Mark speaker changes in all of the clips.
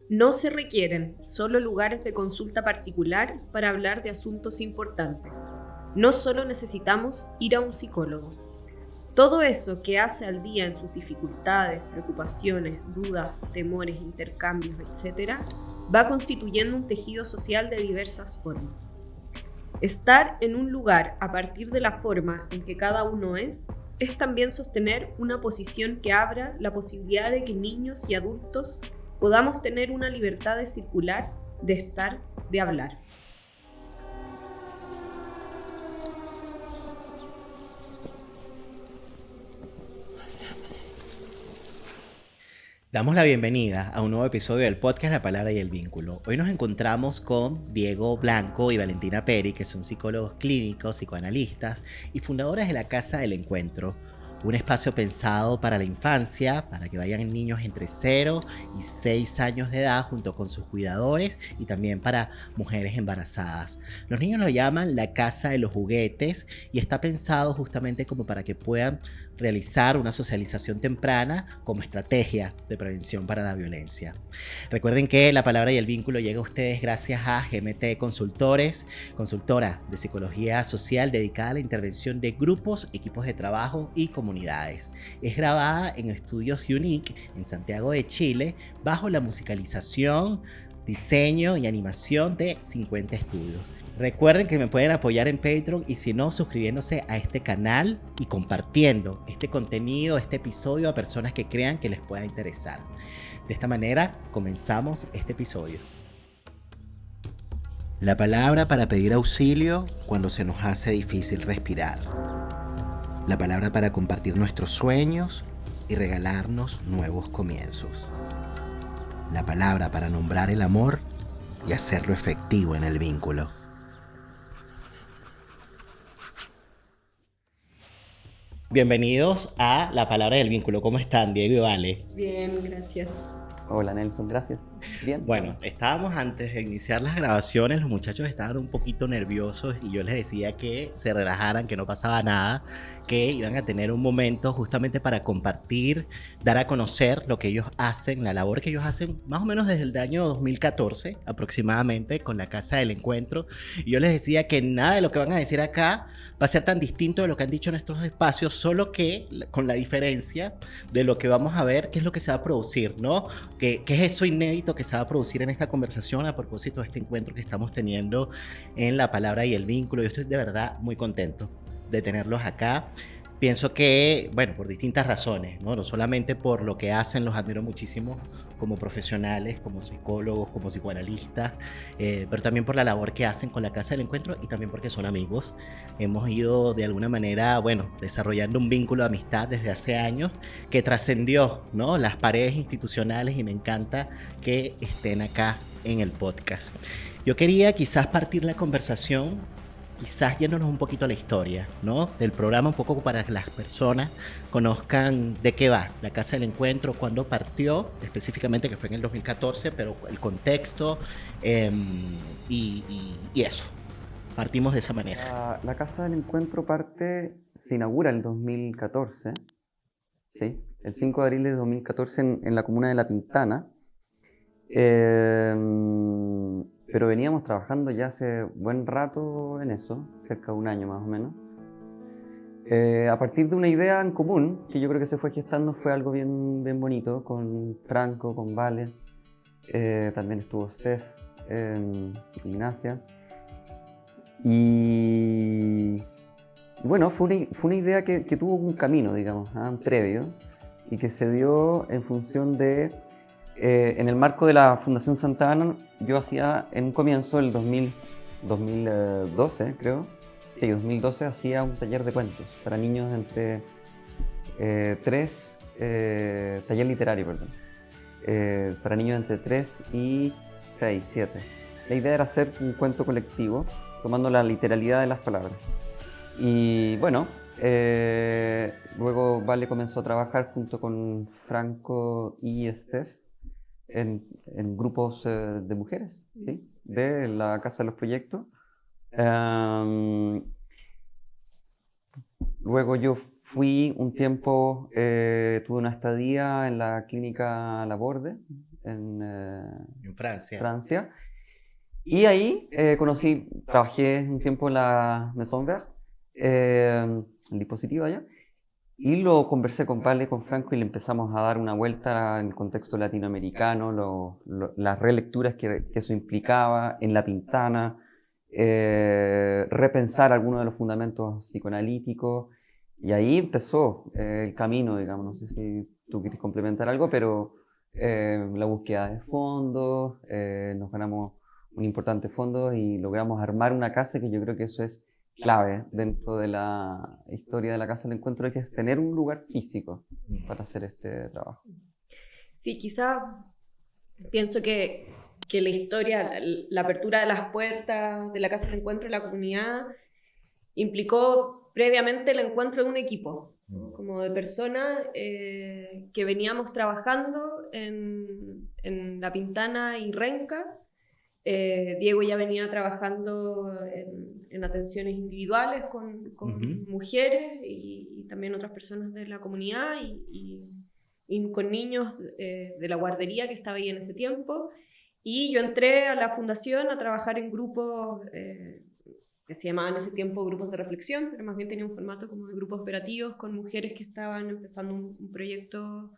Speaker 1: No se requieren solo lugares de consulta particular para hablar de asuntos importantes. No solo necesitamos ir a un psicólogo. Todo eso que hace al día en sus dificultades, preocupaciones, dudas, temores, intercambios, etc., va constituyendo un tejido social de diversas formas. Estar en un lugar a partir de la forma en que cada uno es también sostener una posición que abra la posibilidad de que niños y adultos podamos tener una libertad de circular, de estar, de hablar.
Speaker 2: Damos la bienvenida a un nuevo episodio del podcast La Palabra y el Vínculo. Hoy nos encontramos con Diego Blanco y Valentina Peri, que son psicólogos clínicos, psicoanalistas y fundadores de la Casa del Encuentro, un espacio pensado para la infancia, para que vayan niños entre 0 y 6 años de edad junto con sus cuidadores y también para mujeres embarazadas. Los niños lo llaman la Casa de los Juguetes y está pensado justamente como para que puedan realizar una socialización temprana como estrategia de prevención para la violencia. Recuerden que La Palabra y el Vínculo llega a ustedes gracias a GMT Consultores, consultora de psicología social dedicada a la intervención de grupos, equipos de trabajo y comunidades. Es grabada en Estudios Unique en Santiago de Chile bajo la musicalización, diseño y animación de 50 estudios. Recuerden que me pueden apoyar en Patreon y si no, suscribiéndose a este canal y compartiendo este contenido, este episodio a personas que crean que les pueda interesar. De esta manera, comenzamos este episodio. La palabra para pedir auxilio cuando se nos hace difícil respirar. La palabra para compartir nuestros sueños y regalarnos nuevos comienzos. La palabra para nombrar el amor y hacerlo efectivo en el vínculo. Bienvenidos a La Palabra del Vínculo. ¿Cómo están, Diego y Vale?
Speaker 1: Bien, gracias.
Speaker 3: Hola Nelson, gracias. Bien.
Speaker 2: Bueno, estábamos antes de iniciar las grabaciones, los muchachos estaban un poquito nerviosos y yo les decía que se relajaran, que no pasaba nada, que iban a tener un momento justamente para compartir, dar a conocer lo que ellos hacen, la labor que ellos hacen más o menos desde el año 2014 aproximadamente con la Casa del Encuentro. Y yo les decía que nada de lo que van a decir acá va a ser tan distinto de lo que han dicho en estos espacios, solo que con la diferencia de lo que vamos a ver, qué es lo que se va a producir, ¿no? ¿Qué es eso inédito que se va a producir en esta conversación a propósito de este encuentro que estamos teniendo en La Palabra y el Vínculo? Yo estoy de verdad muy contento de tenerlos acá. Pienso que, bueno, por distintas razones, ¿no? No solamente por lo que hacen, los admiro muchísimo como profesionales, como psicólogos, como psicoanalistas, pero también por la labor que hacen con la Casa del Encuentro y también porque son amigos. Hemos ido de alguna manera, bueno, desarrollando un vínculo de amistad desde hace años que trascendió, ¿no?, las paredes institucionales y me encanta que estén acá en el podcast. Yo quería quizás partir la conversación quizás yéndonos un poquito a la historia, ¿no?, del programa, un poco para que las personas conozcan de qué va la Casa del Encuentro, cuándo partió, específicamente que fue en el 2014, pero el contexto y eso. Partimos de esa manera.
Speaker 3: La Casa del Encuentro se inaugura en 2014, ¿sí? El 5 de abril de 2014 en la comuna de La Pintana. Pero veníamos trabajando ya hace buen rato en eso, cerca de un año más o menos. A partir de una idea en común, que yo creo que se fue gestando, fue algo bien, bien bonito, con Franco, con Vale, también estuvo Steph, Ignacia. Y bueno, fue una idea que tuvo un camino, digamos, un previo, y que se dio en función de, en el marco de la Fundación Santa Ana, yo hacía en un comienzo, el 2012, creo, sí, 2012, hacía un taller de cuentos para niños entre taller literario, perdón, para niños entre 3 y 6, 7. La idea era hacer un cuento colectivo, tomando la literalidad de las palabras. Y bueno, luego Vale comenzó a trabajar junto con Franco y Steph en grupos de mujeres, ¿sí?, de la Casa de los Proyectos. Luego yo fui un tiempo, tuve una estadía en la clínica Laborde
Speaker 2: En Francia.
Speaker 3: Francia. Y ahí trabajé un tiempo en la Maison Verte, el dispositivo allá, y lo conversé con Vale, con Franco, y le empezamos a dar una vuelta en el contexto latinoamericano, las relecturas que eso implicaba en La Pintana, repensar algunos de los fundamentos psicoanalíticos, y ahí empezó el camino, digamos. No sé si tú quieres complementar algo, pero la búsqueda de fondos, nos ganamos un importante fondo y logramos armar una casa, que yo creo que eso es clave dentro de la historia de la Casa del Encuentro, que es tener un lugar físico para hacer este trabajo.
Speaker 1: Sí, quizá pienso que la historia, la apertura de las puertas de la Casa del Encuentro de la comunidad implicó previamente el encuentro de un equipo, como de personas que veníamos trabajando en La Pintana y Renca. Diego ya venía trabajando en atenciones individuales con mujeres y también otras personas de la comunidad y con niños de la guardería que estaba ahí en ese tiempo. Y yo entré a la fundación a trabajar en grupos que se llamaban en ese tiempo grupos de reflexión, pero más bien tenía un formato como de grupos operativos con mujeres que estaban empezando un proyecto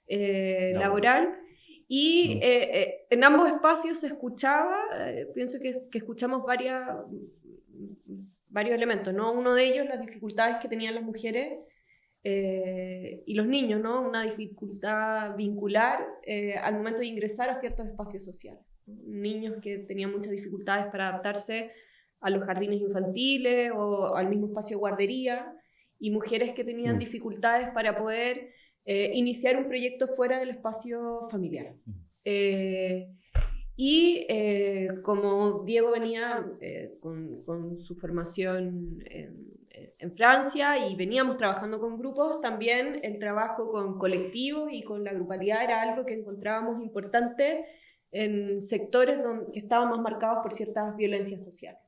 Speaker 1: laboral. Y en ambos espacios se escuchaba, pienso que escuchamos varios elementos, ¿no? Uno de ellos, las dificultades que tenían las mujeres y los niños, ¿no? Una dificultad vincular al momento de ingresar a ciertos espacios sociales. Niños que tenían muchas dificultades para adaptarse a los jardines infantiles o al mismo espacio de guardería, y mujeres que tenían dificultades para poder iniciar un proyecto fuera del espacio familiar. Como Diego venía con su formación en Francia y veníamos trabajando con grupos, también el trabajo con colectivos y con la grupalidad era algo que encontrábamos importante en sectores que estaban más marcados por ciertas violencias sociales.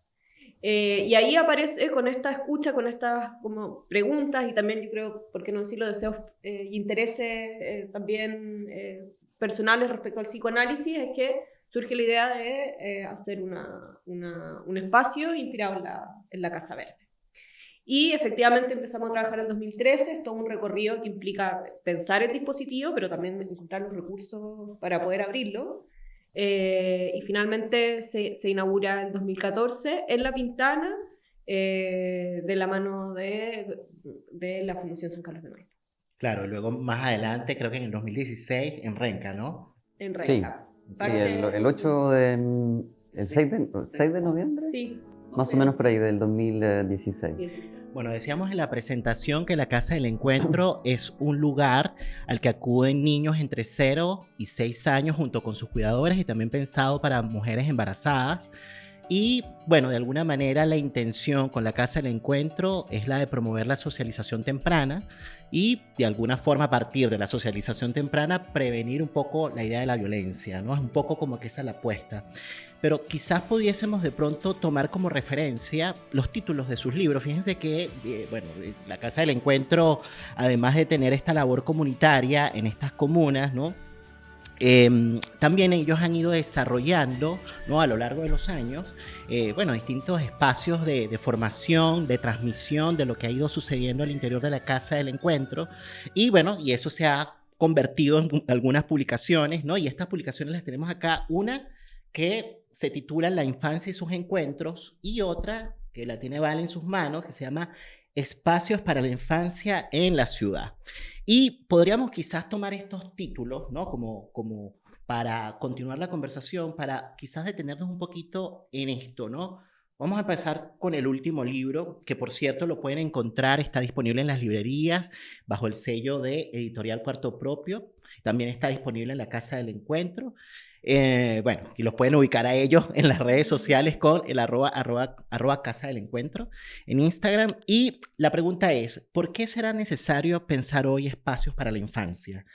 Speaker 1: Y ahí aparece con esta escucha, con estas como preguntas y también, yo creo, por qué no decirlo, deseos y intereses también personales respecto al psicoanálisis, es que surge la idea de hacer un espacio inspirado en la Casa Verde. Y efectivamente empezamos a trabajar en 2013, es todo un recorrido que implica pensar el dispositivo, pero también encontrar los recursos para poder abrirlo. Y finalmente se inaugura en 2014 en La Pintana, de la mano de la Fundación San Carlos de Maipo.
Speaker 2: Claro, luego más adelante, creo que en el 2016, en Renca, ¿no?
Speaker 1: En Renca.
Speaker 3: Sí, el 8 el 6 de noviembre.
Speaker 1: Sí.
Speaker 3: Más o menos por ahí, del 2016.
Speaker 2: Bueno, decíamos en la presentación que la Casa del Encuentro es un lugar al que acuden niños entre 0 y 6 años junto con sus cuidadores, y también pensado para mujeres embarazadas. Y bueno, de alguna manera la intención con la Casa del Encuentro es la de promover la socialización temprana y de alguna forma, a partir de la socialización temprana, prevenir un poco la idea de la violencia, ¿no? Es un poco como que esa es la apuesta. Pero quizás pudiésemos de pronto tomar como referencia los títulos de sus libros. Fíjense que, la Casa del Encuentro, además de tener esta labor comunitaria en estas comunas, ¿no? También ellos han ido desarrollando, ¿no?, a lo largo de los años, distintos espacios de formación, de transmisión de lo que ha ido sucediendo al interior de la Casa del Encuentro, y eso se ha convertido en algunas publicaciones, ¿no? Y estas publicaciones las tenemos acá, una que se titula La infancia y sus encuentros, y otra que la tiene Val en sus manos, que se llama Espacios para la infancia en la ciudad. Y podríamos quizás tomar estos títulos, ¿no?, como para continuar la conversación, para quizás detenernos un poquito en esto, ¿no? Vamos a empezar con el último libro, que por cierto lo pueden encontrar, está disponible en las librerías bajo el sello de Editorial Cuarto Propio, también está disponible en la Casa del Encuentro. Y los pueden ubicar a ellos en las redes sociales con el arroba Casa del Encuentro en Instagram. Y la pregunta es, ¿por qué será necesario pensar hoy espacios para la infancia,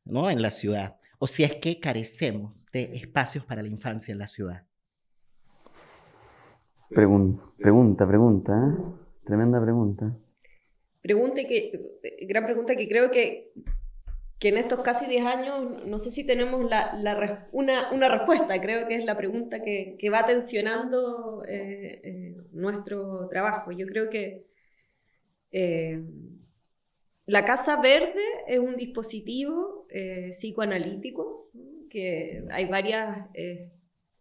Speaker 2: ¿no?, en la ciudad? O si es que carecemos de espacios para la infancia en la ciudad.
Speaker 3: Pregunta, ¿eh? Tremenda pregunta.
Speaker 1: gran pregunta que creo que en estos casi 10 años no sé si tenemos una respuesta. Creo que es la pregunta que va tensionando nuestro trabajo. Yo creo que la Casa Verde es un dispositivo psicoanalítico, que hay varias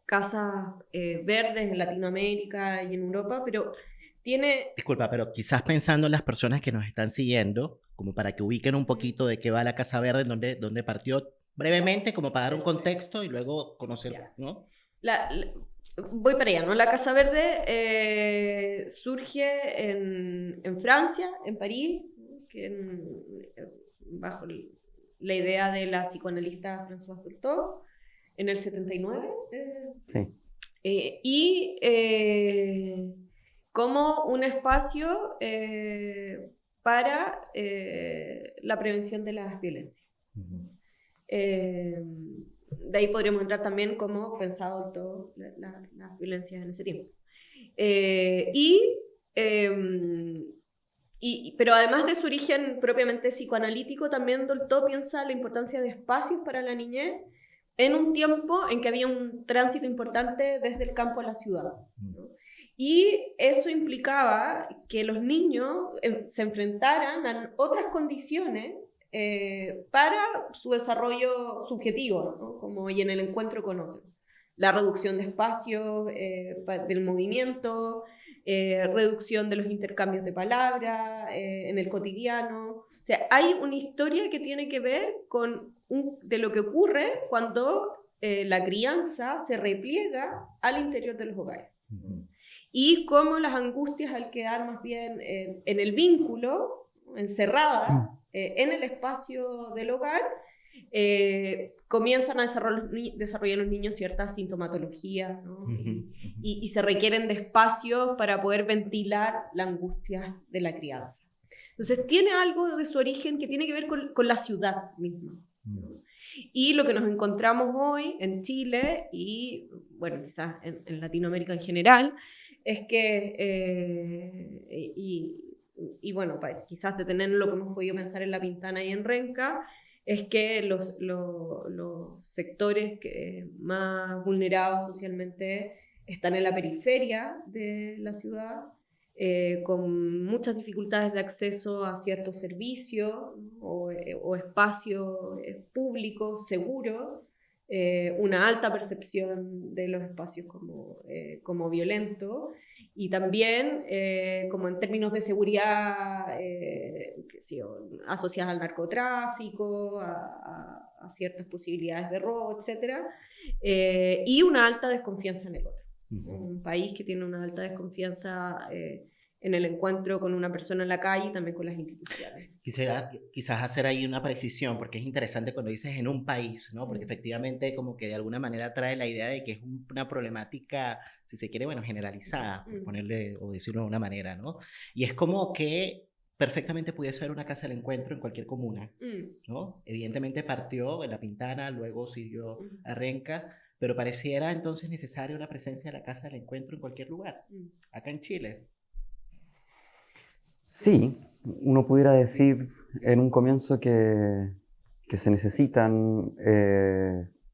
Speaker 1: casas verdes en Latinoamérica y en Europa, pero tiene...
Speaker 2: Disculpa, pero quizás pensando en las personas que nos están siguiendo, como para que ubiquen un poquito de qué va la Casa Verde, dónde partió brevemente, como para dar un contexto y luego conocer, ¿no?
Speaker 1: Voy para allá, ¿no? La Casa Verde surge en Francia, en París, bajo la idea de la psicoanalista Françoise Dolto, en el 79. Sí. Como un espacio para la prevención de las violencias. Uh-huh. De ahí podríamos entrar también cómo pensado todo las violencias en ese tiempo. Pero además de su origen propiamente psicoanalítico, también Dolto piensa la importancia de espacios para la niñez en un tiempo en que había un tránsito importante desde el campo a la ciudad, ¿no? Y eso implicaba que los niños se enfrentaran a otras condiciones para su desarrollo subjetivo, ¿no? Como y en el encuentro con otros. La reducción de espacios, del movimiento, reducción de los intercambios de palabras en el cotidiano. O sea, hay una historia que tiene que ver con de lo que ocurre cuando la crianza se repliega al interior de los hogares. Uh-huh. Y cómo las angustias al quedar más bien en el vínculo, encerradas en el espacio del hogar, comienzan a desarrollar los niños cierta sintomatología, ¿no? Y se requieren de espacios para poder ventilar la angustia de la crianza. Entonces tiene algo de su origen que tiene que ver con la ciudad misma, ¿no? Y lo que nos encontramos hoy en Chile y, bueno, quizás en Latinoamérica en general, es que, y bueno, quizás detener lo que hemos podido pensar en La Pintana y en Renca, es que los sectores más vulnerados socialmente están en la periferia de la ciudad, con muchas dificultades de acceso a ciertos servicios o espacios públicos seguros, una alta percepción de los espacios como violentos, y también como en términos de seguridad asociadas al narcotráfico, a ciertas posibilidades de robo, etc. Y una alta desconfianza en el otro. Un país que tiene una alta desconfianza en el encuentro con una persona en la calle y también con las instituciones.
Speaker 2: Quisiera quizás hacer ahí una precisión, porque es interesante cuando dices en un país, ¿no? Porque efectivamente como que de alguna manera trae la idea de que es una problemática, si se quiere, bueno, generalizada, por ponerle o decirlo de una manera, ¿no? Y es como que perfectamente pudiese haber una casa del encuentro en cualquier comuna, ¿no? Evidentemente partió en La Pintana, luego siguió a Renca, pero pareciera entonces necesaria una presencia de la Casa del Encuentro en cualquier lugar, acá en Chile.
Speaker 3: Sí, uno pudiera decir en un comienzo que se necesitan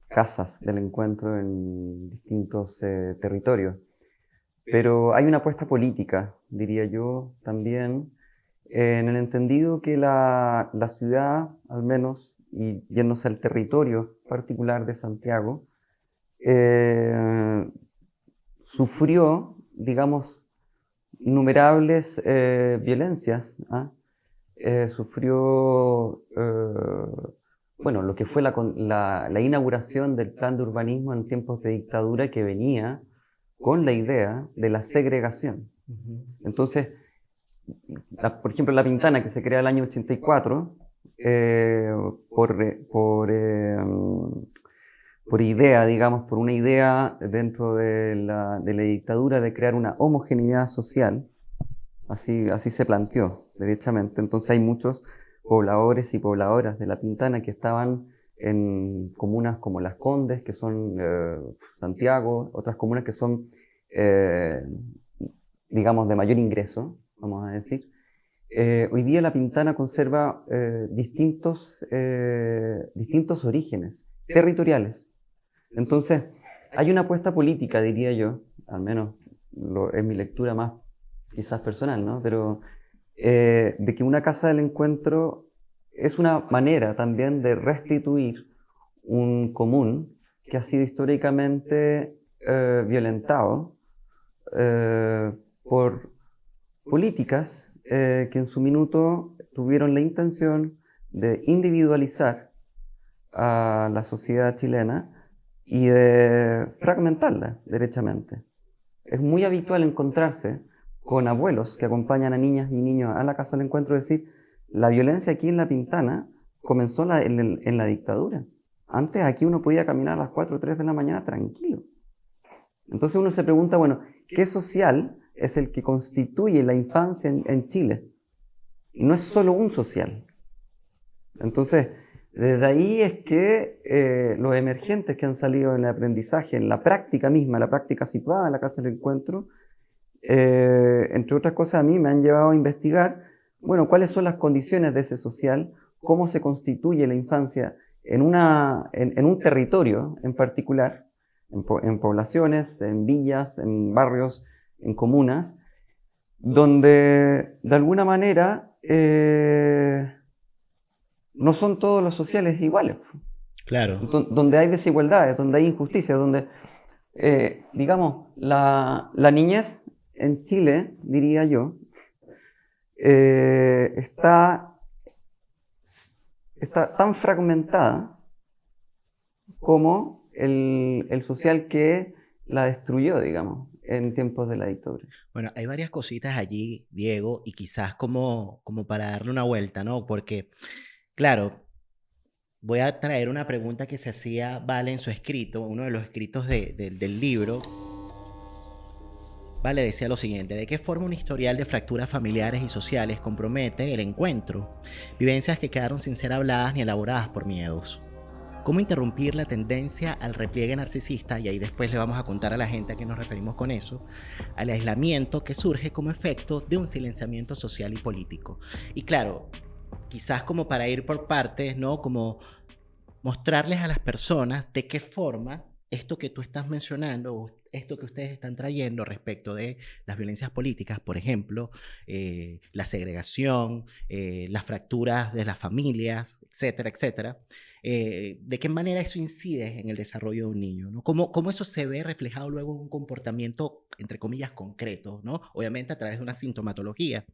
Speaker 3: casas del encuentro en distintos territorios, pero hay una apuesta política, diría yo, también, en el entendido que la ciudad, al menos, y yéndose al territorio particular de Santiago, sufrió, digamos, innumerables violencias, sufrió, bueno, lo que fue la inauguración del plan de urbanismo en tiempos de dictadura, que venía con la idea de la segregación. Uh-huh. Entonces, por ejemplo, La Pintana, que se crea el año 84, por idea, digamos, por una idea dentro de la dictadura de crear una homogeneidad social, así se planteó, derechamente. Entonces hay muchos pobladores y pobladoras de La Pintana que estaban en comunas como Las Condes, que son Santiago, otras comunas que son, digamos, de mayor ingreso, vamos a decir, hoy día La Pintana conserva distintos orígenes territoriales. Entonces, hay una apuesta política, diría yo, al menos es mi lectura más quizás personal, ¿no? Pero de que una casa del encuentro es una manera también de restituir un común que ha sido históricamente violentado por políticas que en su minuto tuvieron la intención de individualizar a la sociedad chilena y de fragmentarla derechamente. Es muy habitual encontrarse con abuelos que acompañan a niñas y niños a la casa del encuentro y decir, la violencia aquí en La Pintana comenzó en la dictadura. Antes aquí uno podía caminar a las 4 o 3 de la mañana tranquilo. Entonces uno se pregunta, bueno, ¿qué social es el que constituye la infancia en Chile? No es solo un social. Entonces, desde ahí es que los emergentes que han salido en el aprendizaje, en la práctica misma, la práctica situada en la casa del encuentro, entre otras cosas a mí me han llevado a investigar, bueno, cuáles son las condiciones de ese social, cómo se constituye la infancia en un territorio en particular, en poblaciones, en villas, en barrios, en comunas, donde de alguna manera no son todos los sociales iguales.
Speaker 2: Claro.
Speaker 3: Donde hay desigualdades, donde hay injusticias, donde, digamos, la niñez en Chile, diría yo, está tan fragmentada como el social que la destruyó, digamos, en tiempos de la dictadura.
Speaker 2: Bueno, hay varias cositas allí, Diego, y quizás como para darle una vuelta, ¿no? Porque, claro, voy a traer una pregunta que se hacía Vale en su escrito, uno de los escritos del libro. Vale decía lo siguiente: ¿de qué forma un historial de fracturas familiares y sociales compromete el encuentro? Vivencias que quedaron sin ser habladas ni elaboradas por miedos. ¿Cómo interrumpir la tendencia al repliegue narcisista? Y ahí después le vamos a contar a la gente a qué nos referimos con eso. Al aislamiento que surge como efecto de un silenciamiento social y político. Y claro, quizás como para ir por partes, ¿no? Como mostrarles a las personas de qué forma esto que tú estás mencionando, o esto que ustedes están trayendo respecto de las violencias políticas, por ejemplo, la segregación, las fracturas de las familias, etcétera, etcétera, de qué manera eso incide en el desarrollo de un niño, ¿no? ¿Cómo eso se ve reflejado luego en un comportamiento, entre comillas, concreto, ¿no? Obviamente a través de una sintomatología.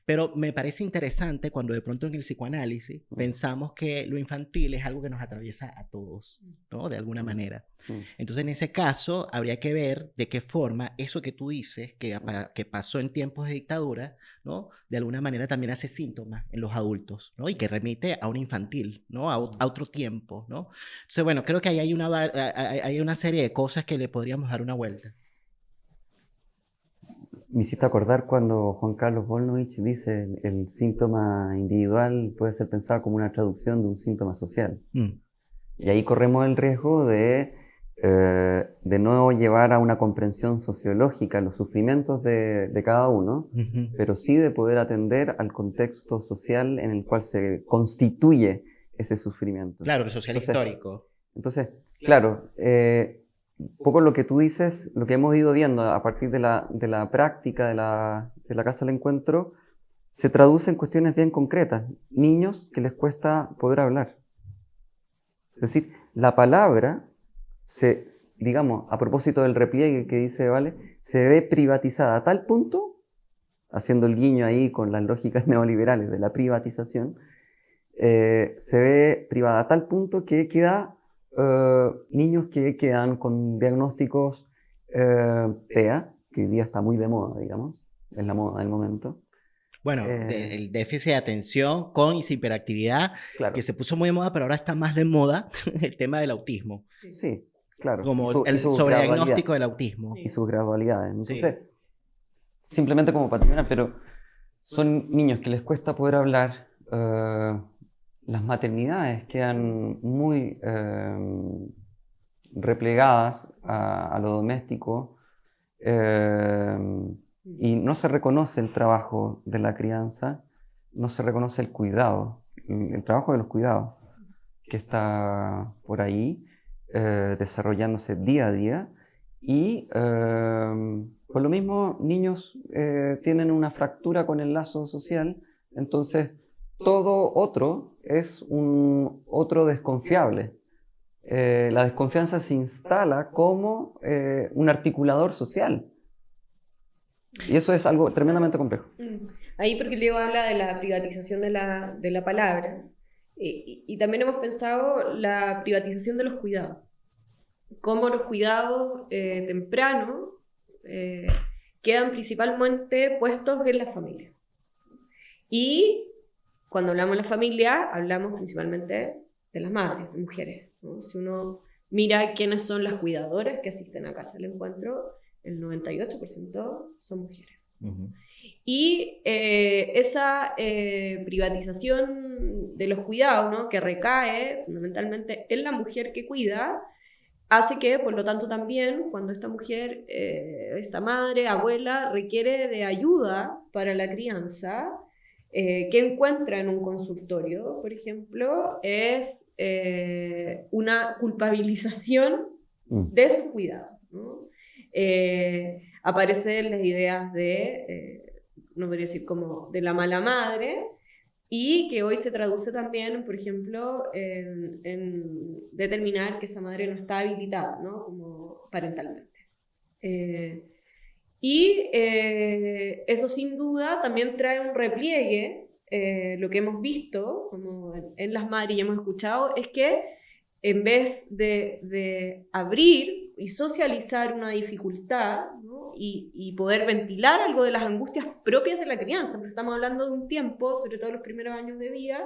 Speaker 2: Pero me parece interesante cuando de pronto en el psicoanálisis pensamos que lo infantil es algo que nos atraviesa a todos, ¿no? De alguna manera. Entonces, en ese caso, habría que ver de qué forma eso que tú dices, que pasó en tiempos de dictadura, ¿no? De alguna manera también hace síntomas en los adultos, ¿no? Y que remite a un infantil, ¿no? A otro tiempo, ¿no? Entonces, bueno, creo que ahí hay una serie de cosas que le podríamos dar una vuelta.
Speaker 3: Me hiciste acordar cuando Juan Carlos Volnovich dice el síntoma individual puede ser pensado como una traducción de un síntoma social. Y ahí corremos el riesgo de no llevar a una comprensión sociológica los sufrimientos de cada uno, pero sí de poder atender al contexto social en el cual se constituye ese sufrimiento.
Speaker 2: Claro, el social histórico.
Speaker 3: Entonces, claro, un poco lo que tú dices, lo que hemos ido viendo a partir de la práctica de la Casa del Encuentro, se traduce en cuestiones bien concretas. Niños que les cuesta poder hablar. Es decir, la palabra, digamos, a propósito del repliegue que dice Vale, se ve privatizada a tal punto, haciendo el guiño ahí con las lógicas neoliberales de la privatización, se ve privada a tal punto que queda niños que quedan con diagnósticos TEA, que hoy día está muy de moda, digamos, es la moda del momento.
Speaker 2: Bueno, el déficit de atención con hiperactividad, claro, que se puso muy de moda, pero ahora está más de moda el tema del autismo.
Speaker 3: Sí, claro.
Speaker 2: Como el sobrediagnóstico del autismo.
Speaker 3: Y sus gradualidades. Entonces, simplemente como para terminar, pero son niños que les cuesta poder hablar. Las maternidades quedan muy replegadas a lo doméstico y no se reconoce el trabajo de la crianza no se reconoce el cuidado, el trabajo de los cuidados, que está por ahí desarrollándose día a día. Y por lo mismo, niños tienen una fractura con el lazo social, entonces todo otro es un otro desconfiable. La desconfianza se instala como un articulador social. Y eso es algo tremendamente complejo.
Speaker 1: Ahí porque Diego habla de la privatización de la palabra. Y también hemos pensado la privatización de los cuidados. Cómo los cuidados tempranos quedan principalmente puestos en la familia. Y cuando hablamos de la familia, hablamos principalmente de las madres, de mujeres, ¿no? Si uno mira quiénes son las cuidadoras que asisten a Casa del Encuentro, el 98% son mujeres.
Speaker 2: Uh-huh.
Speaker 1: Y esa privatización de los cuidados, ¿no? Que recae fundamentalmente en la mujer que cuida, hace que, por lo tanto, también cuando esta mujer, esta madre, abuela, requiere de ayuda para la crianza, que encuentra en un consultorio, por ejemplo, es una culpabilización de su cuidado, ¿no? Aparecen las ideas de, no podría decir como de la mala madre, y que hoy se traduce también, por ejemplo, en determinar que esa madre no está habilitada, ¿no? Como parentalmente. Eso sin duda también trae un repliegue. Lo que hemos visto como en las madres y hemos escuchado es que en vez de abrir y socializar una dificultad, ¿no? y poder ventilar algo de las angustias propias de la crianza, porque estamos hablando de un tiempo, sobre todo los primeros años de vida,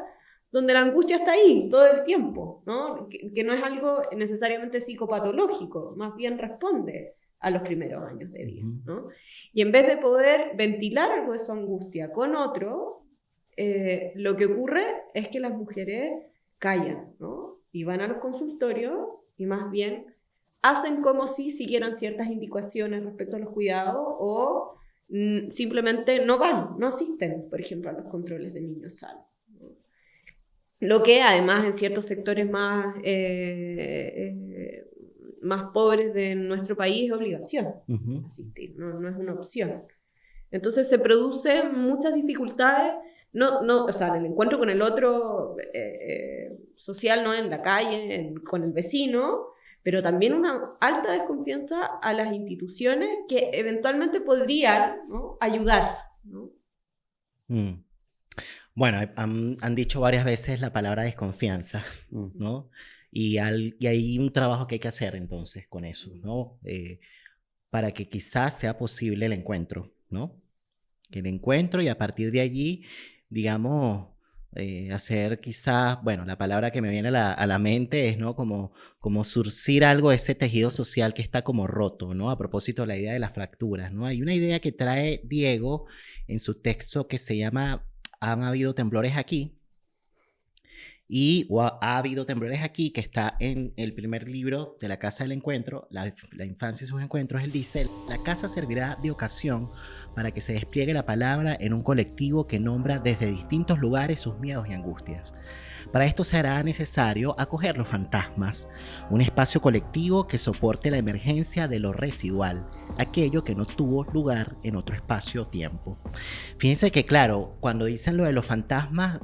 Speaker 1: donde la angustia está ahí todo el tiempo, ¿no? Que no es algo necesariamente psicopatológico, más bien responde a los primeros años de vida, ¿no? Y en vez de poder ventilar algo de su angustia con otro, lo que ocurre es que las mujeres callan, ¿no? Y van a los consultorios y más bien hacen como si siguieran ciertas indicaciones respecto a los cuidados o simplemente no van, no asisten, por ejemplo, a los controles de niños sanos. Lo que además en ciertos sectores más pobres de nuestro país es obligación asistir, no es una opción. Entonces se producen muchas dificultades, o sea, en el encuentro con el otro social, ¿no? En la calle, con el vecino, pero también una alta desconfianza a las instituciones que eventualmente podrían, ¿no? ayudar, ¿no?
Speaker 2: Bueno, han dicho varias veces la palabra desconfianza, ¿no? Y hay un trabajo que hay que hacer entonces con eso, ¿no? Para que quizás sea posible el encuentro, ¿no? El encuentro y a partir de allí, digamos, hacer quizás, bueno, la palabra que me viene a la mente es, ¿no? Como surcir algo de ese tejido social que está como roto, ¿no? A propósito de la idea de las fracturas, ¿no? Hay una idea que trae Diego en su texto que se llama Han habido temblores aquí. Ha habido temblores aquí, que está en el primer libro de La Casa del Encuentro, la infancia y sus encuentros. Él dice: la casa servirá de ocasión para que se despliegue la palabra en un colectivo que nombra desde distintos lugares sus miedos y angustias. Para esto será necesario acoger los fantasmas, un espacio colectivo que soporte la emergencia de lo residual, aquello que no tuvo lugar en otro espacio-tiempo. Fíjense que, claro, cuando dicen lo de los fantasmas,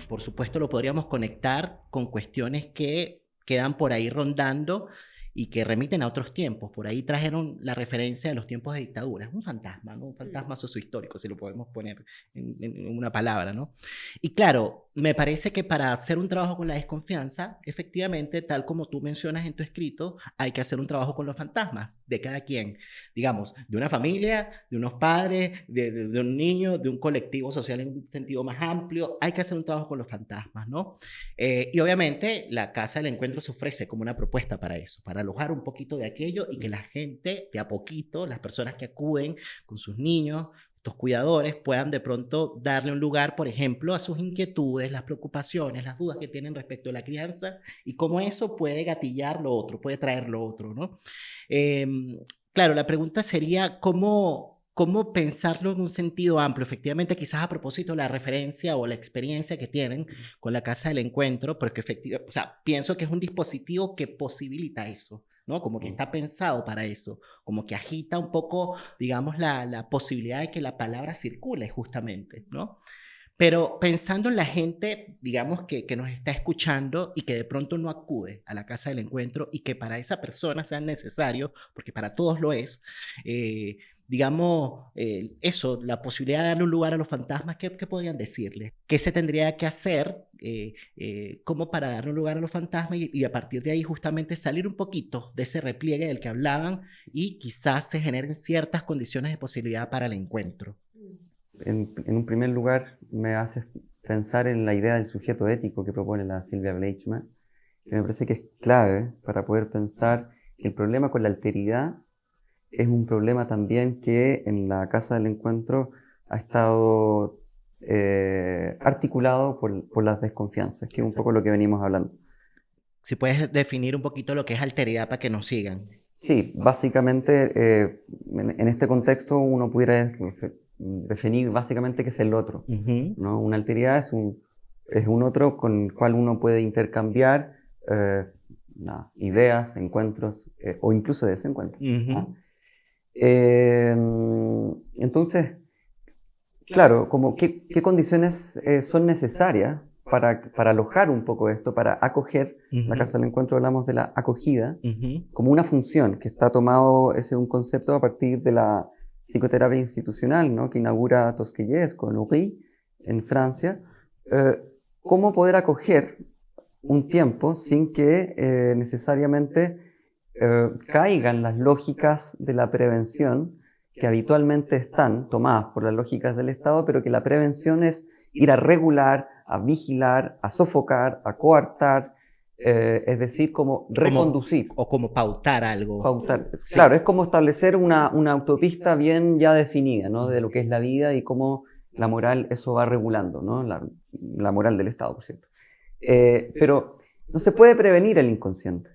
Speaker 2: por supuesto lo podríamos conectar con cuestiones que quedan por ahí rondando y que remiten a otros tiempos. Por ahí trajeron la referencia de los tiempos de dictadura. Es un fantasma, ¿no? Un fantasma sociohistórico, si lo podemos poner en una palabra, ¿no? Y claro, me parece que para hacer un trabajo con la desconfianza, efectivamente, tal como tú mencionas en tu escrito, hay que hacer un trabajo con los fantasmas de cada quien. Digamos, de una familia, de unos padres, de un niño, de un colectivo social en un sentido más amplio. Hay que hacer un trabajo con los fantasmas, ¿no? Y obviamente la Casa del Encuentro se ofrece como una propuesta para eso, para alojar un poquito de aquello y que la gente, de a poquito, las personas que acuden con sus niños, estos cuidadores, puedan de pronto darle un lugar, por ejemplo, a sus inquietudes, las preocupaciones, las dudas que tienen respecto a la crianza y cómo eso puede gatillar lo otro, puede traer lo otro, ¿no? Claro, la pregunta sería cómo cómo pensarlo en un sentido amplio. Efectivamente, quizás a propósito de la referencia o la experiencia que tienen con la Casa del Encuentro, porque efectivamente, o sea, pienso que es un dispositivo que posibilita eso, ¿no? Como que está pensado para eso, como que agita un poco, digamos, la posibilidad de que la palabra circule justamente, ¿no? Pero pensando en la gente, digamos, que nos está escuchando y que de pronto no acude a la Casa del Encuentro y que para esa persona sea necesario, porque para todos lo es, digamos, eso, la posibilidad de darle un lugar a los fantasmas, ¿qué podrían decirle? ¿Qué se tendría que hacer como para darle un lugar a los fantasmas y a partir de ahí justamente salir un poquito de ese repliegue del que hablaban y quizás se generen ciertas condiciones de posibilidad para el encuentro?
Speaker 3: En un primer lugar, me hace pensar en la idea del sujeto ético que propone la Sylvia Bleichmann, que me parece que es clave para poder pensar que el problema con la alteridad es un problema también que en la Casa del Encuentro ha estado articulado por las desconfianzas, que es un poco lo que venimos hablando.
Speaker 2: Si puedes definir un poquito lo que es alteridad para que nos sigan.
Speaker 3: Sí, básicamente en este contexto uno pudiera definir básicamente qué es el otro, ¿no? Una alteridad es un otro con el cual uno puede intercambiar ideas, encuentros o incluso desencuentros. ¿No? Entonces, claro, como qué condiciones son necesarias para alojar un poco esto, para acoger. La Casa del Encuentro hablamos de la acogida como una función que está tomado, ese es un concepto a partir de la psicoterapia institucional, ¿no? Que inaugura Tosquelles con Uri en Francia. ¿Cómo poder acoger un tiempo sin que necesariamente caigan las lógicas de la prevención que habitualmente están tomadas por las lógicas del Estado, pero que la prevención es ir a regular, a vigilar, a sofocar, a coartar, es decir, como reconducir.
Speaker 2: O como pautar algo.
Speaker 3: Pautar.
Speaker 2: Sí.
Speaker 3: Claro, es como establecer una autopista bien ya definida, ¿no? De lo que es la vida y cómo la moral eso va regulando, ¿no? La moral del Estado, por cierto. Pero no se puede prevenir el inconsciente.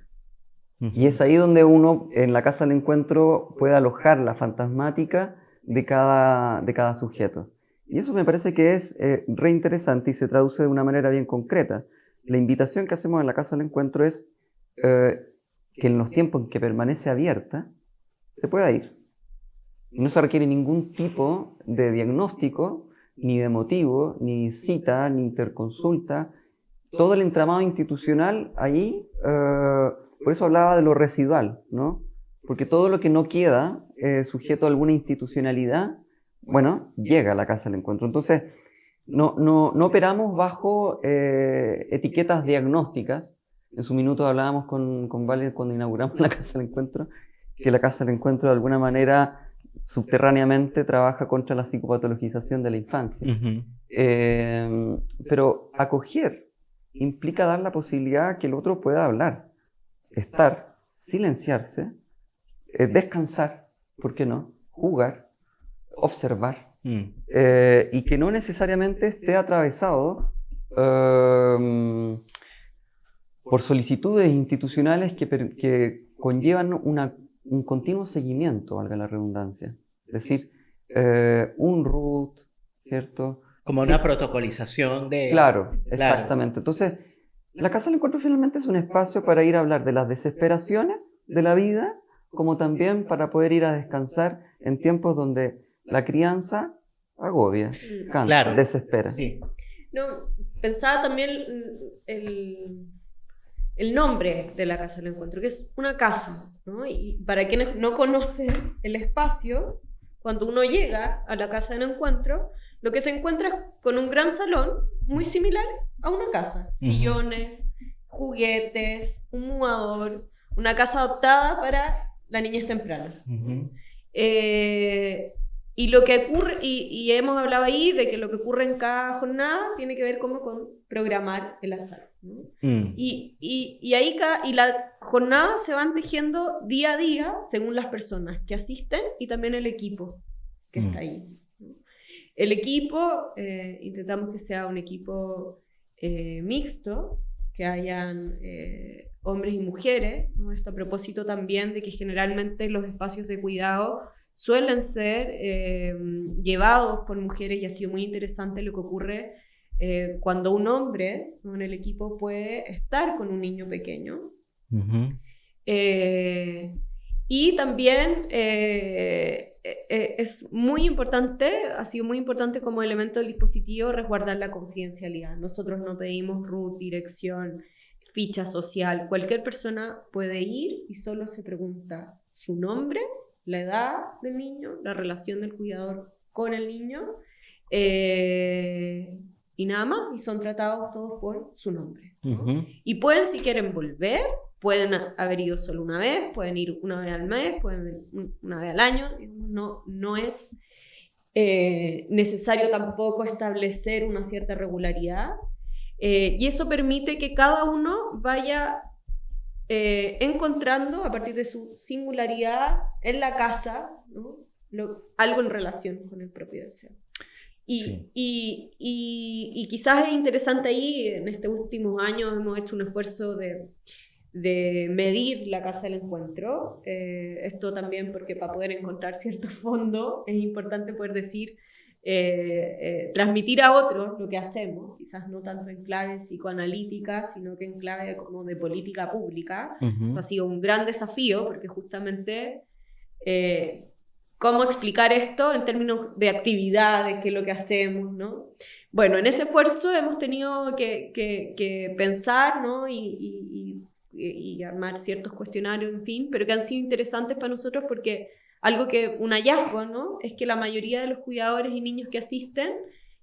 Speaker 3: Y es ahí donde uno, en la Casa del Encuentro, puede alojar la fantasmática de cada sujeto. Y eso me parece que es re interesante y se traduce de una manera bien concreta. La invitación que hacemos en la Casa del Encuentro es que en los tiempos en que permanece abierta, se pueda ir. No se requiere ningún tipo de diagnóstico, ni de motivo, ni cita, ni interconsulta. Todo el entramado institucional ahí, por eso hablaba de lo residual, ¿no? Porque todo lo que no queda sujeto a alguna institucionalidad, bueno, llega a la Casa del Encuentro. Entonces, no operamos bajo etiquetas diagnósticas. En su minuto hablábamos con Vale cuando inauguramos la Casa del Encuentro, que la Casa del Encuentro de alguna manera subterráneamente trabaja contra la psicopatologización de la infancia. Pero acoger implica dar la posibilidad que el otro pueda hablar, estar, silenciarse, descansar, ¿por qué no? Jugar, observar, y que no necesariamente esté atravesado por solicitudes institucionales que conllevan un continuo seguimiento, valga la redundancia. Es decir, un RUT, ¿cierto?
Speaker 2: Como una protocolización de...
Speaker 3: Claro, exactamente. Entonces, la Casa del Encuentro finalmente es un espacio para ir a hablar de las desesperaciones de la vida, como también para poder ir a descansar en tiempos donde la crianza agobia, cansa,
Speaker 2: Claro.
Speaker 3: desespera.
Speaker 2: Sí.
Speaker 1: No, pensaba también el nombre de la Casa del Encuentro, que es una casa, ¿no? Y para quienes no conocen el espacio, cuando uno llega a la Casa del Encuentro, lo que se encuentra es con un gran salón muy similar a una casa. Sillones, juguetes, un muador, una casa adoptada para la niñez temprana. Y lo que ocurre, y hemos hablado ahí de que lo que ocurre en cada jornada tiene que ver como con programar el azar, ¿no? Y ahí la jornada se van tejiendo día a día según las personas que asisten y también el equipo que está ahí, ¿no? El equipo, intentamos que sea un equipo mixto, que hayan hombres y mujeres, ¿no? Esto a propósito también de que generalmente los espacios de cuidado suelen ser llevados por mujeres, y ha sido muy interesante lo que ocurre cuando un hombre, ¿no?, en el equipo puede estar con un niño pequeño.
Speaker 2: Ujú.
Speaker 1: Y también es muy importante, ha sido muy importante como elemento del dispositivo resguardar la confidencialidad. Nosotros no pedimos root, dirección, ficha social. Cualquier persona puede ir y solo se pregunta su nombre, la edad del niño, la relación del cuidador con el niño, y nada más, y son tratados todos por su nombre, ¿no?
Speaker 2: Ujú.
Speaker 1: Y pueden, si quieren, volver, pueden haber ido solo una vez, pueden ir una vez al mes, pueden ir una vez al año. No es necesario tampoco establecer una cierta regularidad, y eso permite que cada uno vaya encontrando a partir de su singularidad en la casa, ¿no?, algo en relación con el propio deseo.
Speaker 2: Sí.
Speaker 1: Y quizás es interesante ahí, en estos últimos años hemos hecho un esfuerzo de medir la casa del encuentro. Esto también porque para poder encontrar ciertos fondos es importante poder decir, transmitir a otros lo que hacemos, quizás no tanto en clave psicoanalítica, sino que en clave como de política pública.
Speaker 2: Ujú.
Speaker 1: Ha sido un gran desafío porque justamente cómo explicar esto en términos de actividades, qué es lo que hacemos, ¿no? Bueno, en ese esfuerzo hemos tenido que pensar, ¿no?, y armar ciertos cuestionarios, en fin, pero que han sido interesantes para nosotros porque un hallazgo, ¿no?, es que la mayoría de los cuidadores y niños que asisten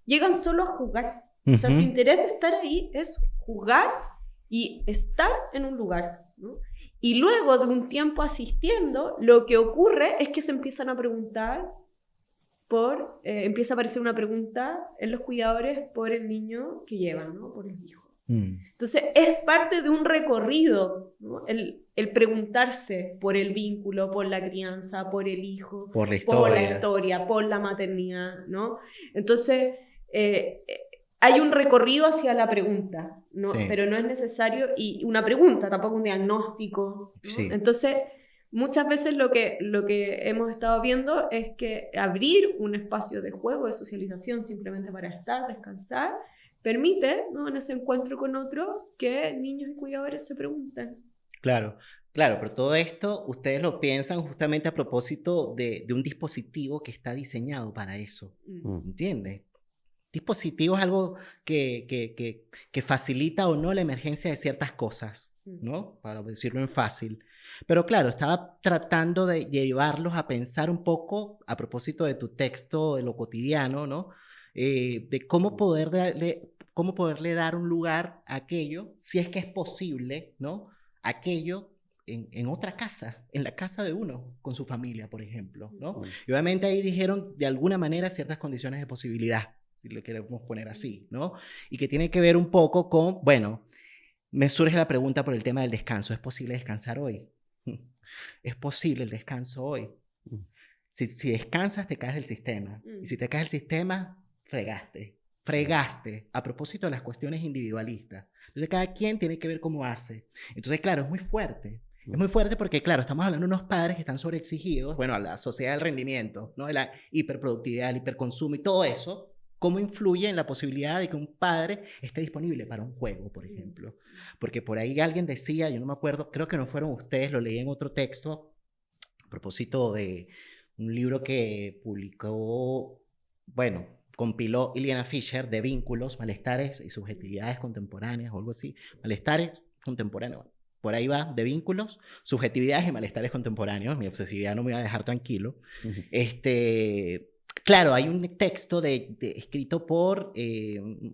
Speaker 1: llegan solo a jugar. O sea, su interés de estar ahí es jugar y estar en un lugar, ¿no? Y luego de un tiempo asistiendo, lo que ocurre es que se empiezan a preguntar empieza a aparecer una pregunta en los cuidadores por el niño que llevan, ¿no?, por los hijos. Entonces es parte de un recorrido, ¿no?, el preguntarse por el vínculo, por la crianza, por el hijo,
Speaker 2: Por la
Speaker 1: por la
Speaker 2: historia.
Speaker 1: historia, por la maternidad, ¿no? Entonces hay un recorrido hacia la pregunta, ¿no?
Speaker 2: Sí.
Speaker 1: Pero no es necesario, y una pregunta, tampoco un diagnóstico, ¿no?
Speaker 2: Sí.
Speaker 1: Entonces muchas veces lo que hemos estado viendo es que abrir un espacio de juego, de socialización, simplemente para estar, descansar, permite, ¿no?, en ese encuentro con otro, que niños y cuidadores se pregunten.
Speaker 2: Claro, claro, pero todo esto ustedes lo piensan justamente a propósito de un dispositivo que está diseñado para eso, ¿entiendes? Dispositivo es algo que facilita o no la emergencia de ciertas cosas, ¿no? Para decirlo en fácil. Pero claro, estaba tratando de llevarlos a pensar un poco, a propósito de tu texto, de lo cotidiano, ¿no? De cómo poderle dar un lugar a aquello, si es que es posible, ¿no? Aquello en otra casa, en la casa de uno, con su familia, por ejemplo, ¿no? Y obviamente ahí dijeron, de alguna manera, ciertas condiciones de posibilidad, si lo queremos poner así, ¿no? Y que tiene que ver un poco con, bueno, me surge la pregunta por el tema del descanso. ¿Es posible descansar hoy? ¿Es posible el descanso hoy? Si descansas, te caes del sistema. Y si te caes del sistema, fregaste, a propósito de las cuestiones individualistas. Entonces, cada quien tiene que ver cómo hace. Entonces, claro, es muy fuerte. Es muy fuerte porque, claro, estamos hablando de unos padres que están sobreexigidos, bueno, a la sociedad del rendimiento, ¿no? De la hiperproductividad, el hiperconsumo y todo eso, cómo influye en la posibilidad de que un padre esté disponible para un juego, por ejemplo. Porque por ahí alguien decía, yo no me acuerdo, creo que no fueron ustedes, lo leí en otro texto, a propósito de un libro que publicó, bueno, compiló Iliana Fisher, de vínculos, malestares y subjetividades contemporáneas, o algo así, malestares contemporáneos, por ahí va, de vínculos, subjetividades y malestares contemporáneos. Mi obsesividad no me iba a dejar tranquilo. Claro, hay un texto escrito por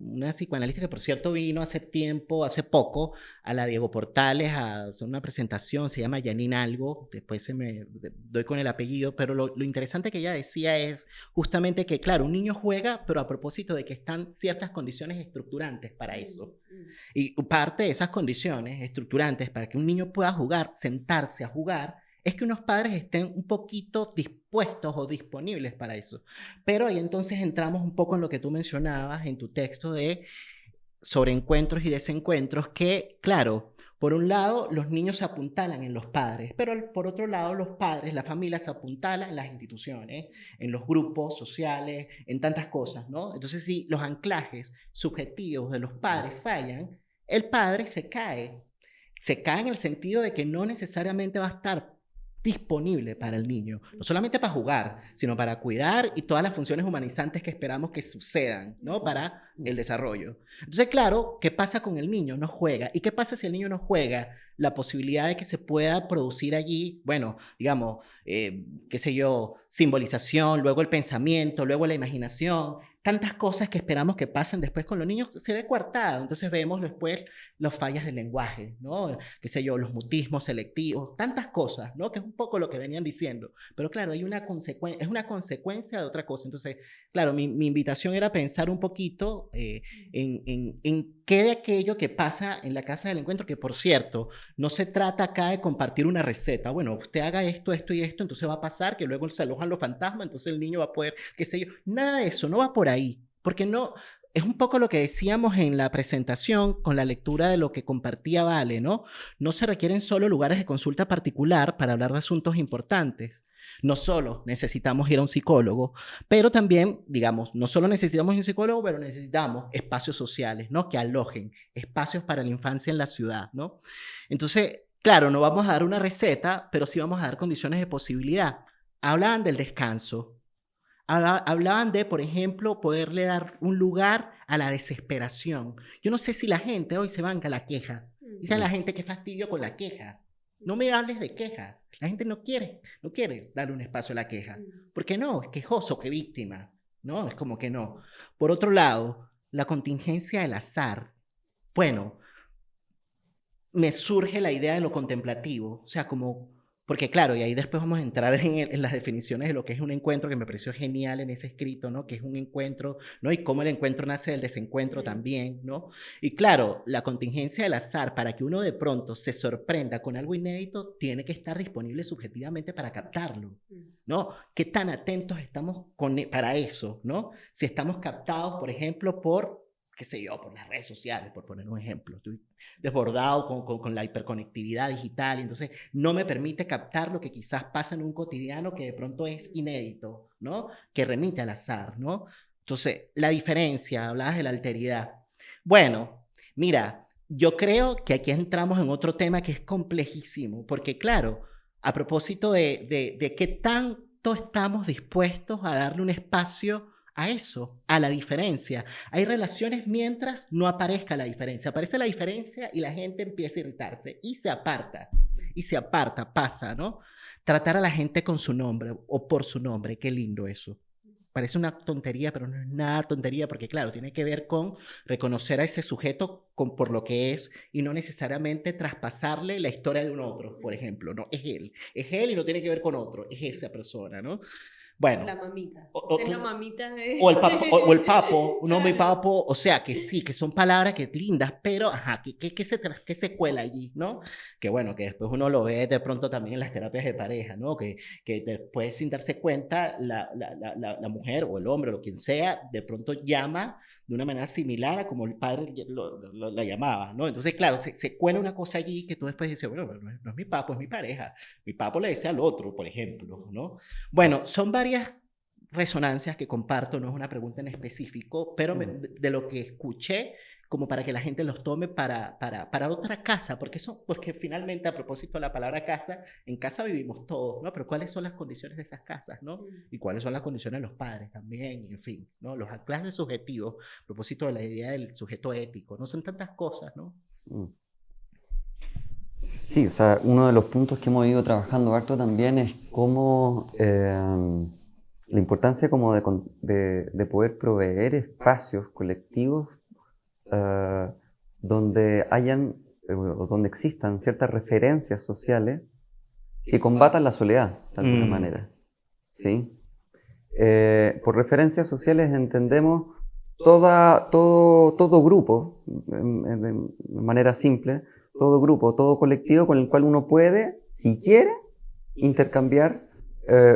Speaker 2: una psicoanalista que, por cierto, vino hace poco, a la Diego Portales a hacer una presentación, se llama Janine Algo, después doy con el apellido, pero lo interesante que ella decía es justamente que, claro, un niño juega, pero a propósito de que están ciertas condiciones estructurantes para eso. Y parte de esas condiciones estructurantes para que un niño pueda jugar, sentarse a jugar, es que unos padres estén un poquito dispuestos o disponibles para eso. Pero ahí entonces entramos un poco en lo que tú mencionabas en tu texto sobre encuentros y desencuentros, que, claro, Por un lado, los niños se apuntalan en los padres, pero por otro lado, los padres, la familia se apuntalan en las instituciones, en los grupos sociales, en tantas cosas, ¿no? Entonces, si los anclajes subjetivos de los padres fallan, el padre se cae. Se cae en el sentido de que no necesariamente va a estar disponible para el niño, no solamente para jugar, sino para cuidar y todas las funciones humanizantes que esperamos que sucedan, ¿no? Para el desarrollo. Entonces, claro, ¿qué pasa con el niño? No juega. ¿Y qué pasa si el niño no juega? La posibilidad de que se pueda producir allí, bueno, digamos, qué sé yo, simbolización, luego el pensamiento, luego la imaginación, tantas cosas que esperamos que pasen después con los niños, se ve coartado. Entonces vemos después las fallas del lenguaje, ¿no? Qué sé yo, los mutismos selectivos, tantas cosas, ¿no? Que es un poco lo que venían diciendo. Pero claro, hay una es una consecuencia de otra cosa. Entonces, claro, mi invitación era pensar un poquito en qué de aquello que pasa en la casa del encuentro, que por cierto, no se trata acá de compartir una receta. Bueno, usted haga esto, esto y esto, entonces va a pasar que luego se alojan los fantasmas, entonces el niño va a poder, qué sé yo. Nada de eso, no va por ahí, porque no, es un poco lo que decíamos en la presentación con la lectura de lo que compartía Vale, ¿no? No se requieren solo lugares de consulta particular para hablar de asuntos importantes. No solo necesitamos ir a un psicólogo, pero también, digamos, no solo necesitamos un psicólogo, pero necesitamos espacios sociales, ¿no? Que alojen, espacios para la infancia en la ciudad, ¿no? Entonces, claro, no vamos a dar una receta, pero sí vamos a dar condiciones de posibilidad. Hablaban del descanso. Hablaban de, por ejemplo, poderle dar un lugar a la desesperación. Yo no sé si la gente hoy se banca la queja. Dice a la gente que fastidio con la queja. No me hables de queja. La gente no quiere darle un espacio a la queja. ¿Por qué no? Es quejoso, que víctima. ¿No? Es como que no. Por otro lado, la contingencia del azar. Bueno, me surge la idea de lo contemplativo. O sea, como... Porque claro, y ahí después vamos a entrar en las definiciones de lo que es un encuentro, que me pareció genial en ese escrito, ¿no? Que es un encuentro, ¿no? Y cómo el encuentro nace del desencuentro también, ¿no? Y claro, la contingencia del azar, para que uno de pronto se sorprenda con algo inédito, tiene que estar disponible subjetivamente para captarlo, ¿no? ¿Qué tan atentos estamos para eso, ¿no? Si estamos captados, por ejemplo, por... qué sé yo, por las redes sociales, por poner un ejemplo. Estoy desbordado con la hiperconectividad digital, y entonces no me permite captar lo que quizás pasa en un cotidiano que de pronto es inédito, ¿no? Que remite al azar, ¿no? Entonces, la diferencia, hablabas de la alteridad. Bueno, mira, yo creo que aquí entramos en otro tema que es complejísimo, porque claro, a propósito de qué tanto estamos dispuestos a darle un espacio a eso, a la diferencia. Hay relaciones mientras no aparezca la diferencia. Aparece la diferencia y la gente empieza a irritarse y se aparta, pasa, ¿no? Tratar a la gente con su nombre o por su nombre, qué lindo eso. Parece una tontería, pero no es nada tontería, porque claro, tiene que ver con reconocer a ese sujeto por lo que es y no necesariamente traspasarle la historia de un otro, por ejemplo, ¿no? Es él y no tiene que ver con otro, es esa persona, ¿no? Bueno,
Speaker 1: la mamita.
Speaker 2: o
Speaker 1: La mamita de...
Speaker 2: o el papo, un hombre y papo, o sea, que sí, que son palabras que lindas, pero, ajá, ¿qué se cuela allí, no? Que bueno, que después uno lo ve de pronto también en las terapias de pareja, ¿no? Que después, sin darse cuenta, la mujer o el hombre o lo quien sea, de pronto llama de una manera similar a como el padre la llamaba, ¿no? Entonces, claro, se cuela una cosa allí que tú después dices, bueno, no es mi papo, es mi pareja. Mi papo le dice al otro, por ejemplo, ¿no? Bueno, son varias resonancias que comparto, no es una pregunta en específico, pero de lo que escuché, como para que la gente los tome para otra casa, porque finalmente, a propósito de la palabra casa, en casa vivimos todos, ¿no? Pero ¿cuáles son las condiciones de esas casas, ¿no? Y cuáles son las condiciones de los padres también, en fin, ¿no? Los anclajes subjetivos, a propósito de la idea del sujeto ético, ¿no? Son tantas cosas, ¿no?
Speaker 3: Sí, o sea, uno de los puntos que hemos ido trabajando harto también es cómo la importancia como de poder proveer espacios colectivos donde hayan o donde existan ciertas referencias sociales que combatan la soledad de alguna manera, ¿sí? Por referencias sociales entendemos todo grupo, de manera simple, todo grupo, todo colectivo con el cual uno puede, si quiere, intercambiar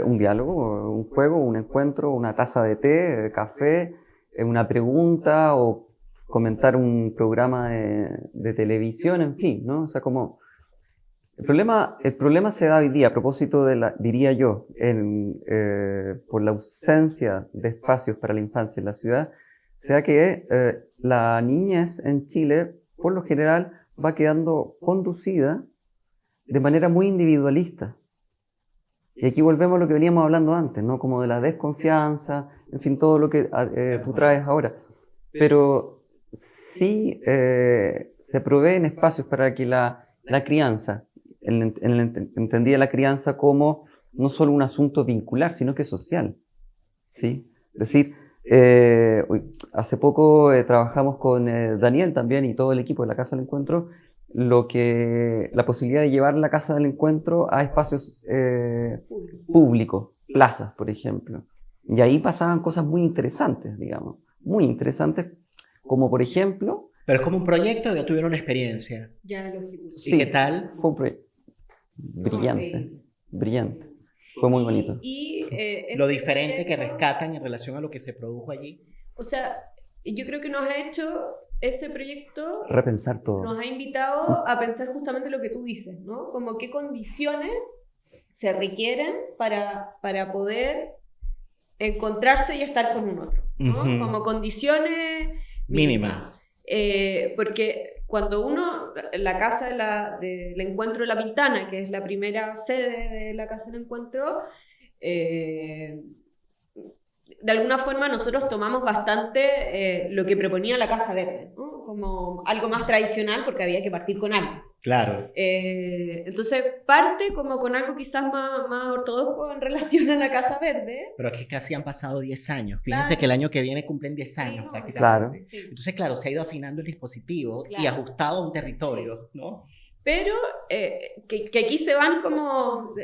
Speaker 3: un diálogo, un juego, un encuentro, una taza de té, café, una pregunta o comentar un programa de televisión, en fin, ¿no? O sea, como el problema se da hoy día a propósito diría yo, por la ausencia de espacios para la infancia en la ciudad, se da que la niñez en Chile, por lo general, va quedando conducida de manera muy individualista. Y aquí volvemos a lo que veníamos hablando antes, ¿no? Como de la desconfianza, en fin, todo lo que tú traes ahora. Pero sí se proveen espacios para que la crianza, entendía la crianza como no solo un asunto vincular, sino que social, ¿sí? Es decir, hace poco trabajamos con Daniel también y todo el equipo de la Casa del Encuentro, la posibilidad de llevar la Casa del Encuentro a espacios públicos, plazas, por ejemplo. Y ahí pasaban cosas muy interesantes, digamos, muy interesantes, como por ejemplo...
Speaker 2: Pero es como un proyecto que ya tuvieron una experiencia.
Speaker 1: Ya lo ejecutó.
Speaker 2: ¿Y qué tal?
Speaker 3: Fue un proyecto brillante, brillante. Fue muy bonito.
Speaker 2: Lo diferente que rescatan en relación a lo que se produjo allí.
Speaker 1: O sea, yo creo que nos ha hecho ese proyecto,
Speaker 3: repensar todo.
Speaker 1: nos ha invitado a pensar justamente lo que tú dices, ¿no? Como qué condiciones se requieren para poder encontrarse y estar con un otro, ¿no? Como condiciones mínimas. Porque cuando la Casa del Encuentro de La Pintana, que es la primera sede de la Casa del Encuentro, de alguna forma nosotros tomamos bastante lo que proponía la Casa Verde, ¿no? Como algo más tradicional porque había que partir con algo.
Speaker 2: Claro.
Speaker 1: Entonces parte como con algo quizás más ortodoxo en relación a la Casa Verde.
Speaker 2: Pero aquí casi han pasado 10 años. Fíjense
Speaker 1: Claro.
Speaker 2: que el año que viene cumplen 10 años,
Speaker 1: Sí, no,
Speaker 2: prácticamente.
Speaker 3: Claro.
Speaker 1: Sí.
Speaker 2: Entonces, claro, se ha ido afinando el dispositivo
Speaker 1: Claro.
Speaker 2: y ajustado a un territorio, ¿no?
Speaker 1: Pero que aquí se van como...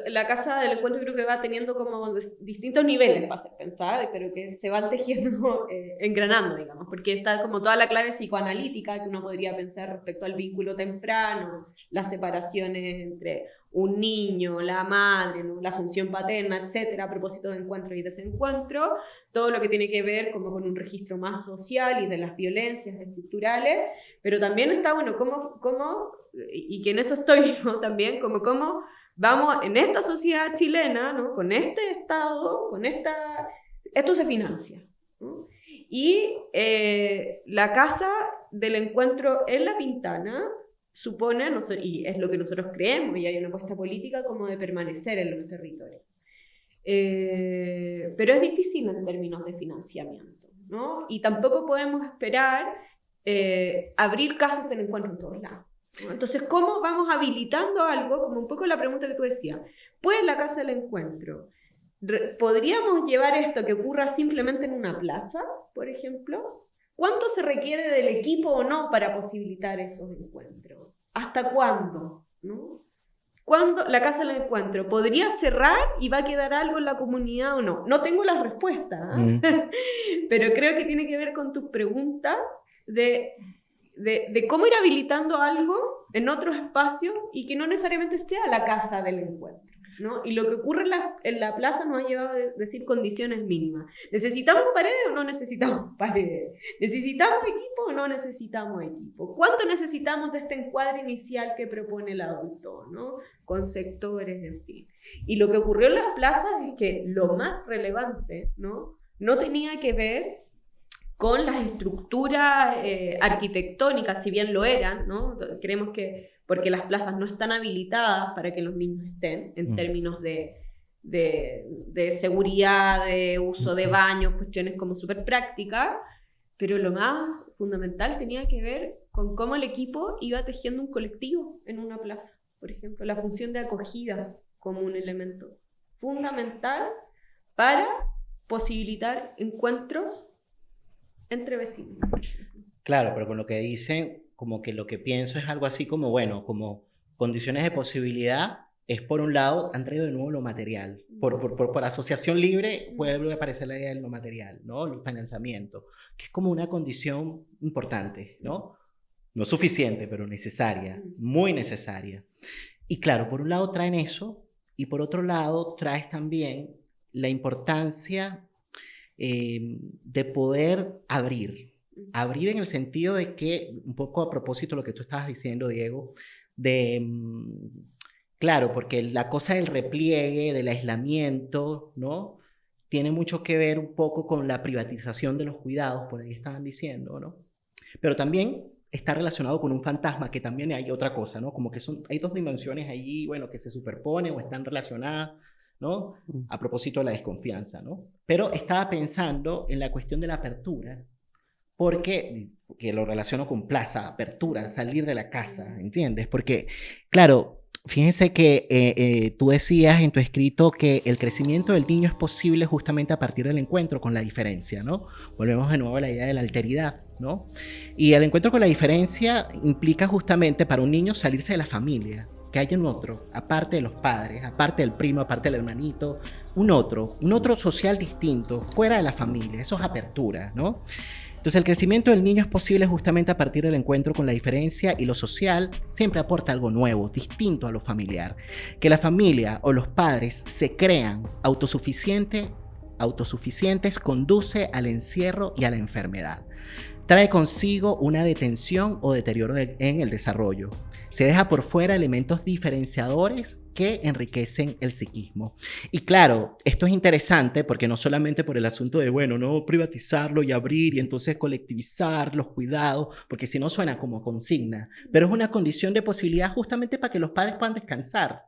Speaker 1: la Casa del Encuentro creo que va teniendo como distintos niveles para hacer pensar, pero que se van tejiendo, engranando, digamos, porque está como toda la clave psicoanalítica que uno podría pensar respecto al vínculo temprano, las separaciones entre un niño, la madre, ¿no? La función paterna, etcétera, a propósito de encuentro y desencuentro, todo lo que tiene que ver como con un registro más social y de las violencias estructurales, pero también está, bueno, cómo y que en eso estoy, ¿no? También, como vamos en esta sociedad chilena, ¿no? Con este Estado, esto se financia, ¿no? Y la Casa del Encuentro en La Pintana supone, y es lo que nosotros creemos, y hay una apuesta política como de permanecer en los territorios. Pero es difícil en términos de financiamiento, ¿no? Y tampoco podemos esperar abrir casas del encuentro en todos lados, ¿no? Entonces, ¿cómo vamos habilitando algo? Como un poco la pregunta que tú decías. ¿Puede la Casa del Encuentro? ¿Podríamos llevar esto que ocurra simplemente en una plaza, por ejemplo? ¿Cuánto se requiere del equipo o no para posibilitar esos encuentros? ¿Hasta cuándo? ¿No? ¿Cuándo la Casa del Encuentro podría cerrar y va a quedar algo en la comunidad o no? No tengo la respuesta, ¿eh? Pero creo que tiene que ver con tus preguntas de cómo ir habilitando algo en otros espacios y que no necesariamente sea la Casa del Encuentro, ¿no? Y lo que ocurre en la plaza nos ha llevado a decir condiciones mínimas. ¿Necesitamos paredes o no necesitamos paredes? ¿Necesitamos equipo o no necesitamos equipo? ¿Cuánto necesitamos de este encuadre inicial que propone el adulto, ¿no? Con sectores, en fin. Y lo que ocurrió en las plazas es que lo más relevante, ¿no? No tenía que ver con las estructuras arquitectónicas, si bien lo eran, ¿no? Creemos que porque las plazas no están habilitadas para que los niños estén, en términos de seguridad, de uso de baños, cuestiones como súper prácticas, pero lo más fundamental tenía que ver con cómo el equipo iba tejiendo un colectivo en una plaza, por ejemplo, la función de acogida como un elemento fundamental para posibilitar encuentros entre vecinos.
Speaker 2: Claro, pero con lo que dicen, como que lo que pienso es algo así como, bueno, como condiciones de posibilidad, es por un lado, han traído de nuevo lo material. Por asociación libre vuelve a aparecer la idea de lo material, ¿no? El financiamiento, que es como una condición importante, ¿no? No suficiente, pero necesaria, muy necesaria. Y claro, por un lado traen eso, y por otro lado traes también la importancia de poder abrir, Abrir en el sentido de que, un poco a propósito de lo que tú estabas diciendo, Diego, de, claro, porque la cosa del repliegue, del aislamiento, ¿no? Tiene mucho que ver un poco con la privatización de los cuidados, por ahí estaban diciendo, ¿no? Pero también está relacionado con un fantasma, que también hay otra cosa, ¿no? Como que hay dos dimensiones ahí, bueno, que se superponen o están relacionadas, ¿no? A propósito de la desconfianza, ¿no? Pero estaba pensando en la cuestión de la apertura, porque que lo relaciono con plaza, apertura, salir de la casa, ¿entiendes? Porque, claro, fíjense que tú decías en tu escrito que el crecimiento del niño es posible justamente a partir del encuentro con la diferencia, ¿no? Volvemos de nuevo a la idea de la alteridad, ¿no? Y el encuentro con la diferencia implica justamente para un niño salirse de la familia, que haya un otro, aparte de los padres, aparte del primo, aparte del hermanito, un otro social distinto, fuera de la familia, eso es apertura, ¿no? Entonces el crecimiento del niño es posible justamente a partir del encuentro con la diferencia, y lo social siempre aporta algo nuevo, distinto a lo familiar. Que la familia o los padres se crean autosuficientes conduce al encierro y a la enfermedad. Trae consigo una detención o deterioro en el desarrollo. Se deja por fuera elementos diferenciadores que enriquecen el psiquismo. Y claro, esto es interesante porque no solamente por el asunto de, bueno, no privatizarlo y abrir y entonces colectivizar los cuidados, porque si no suena como consigna, pero es una condición de posibilidad justamente para que los padres puedan descansar.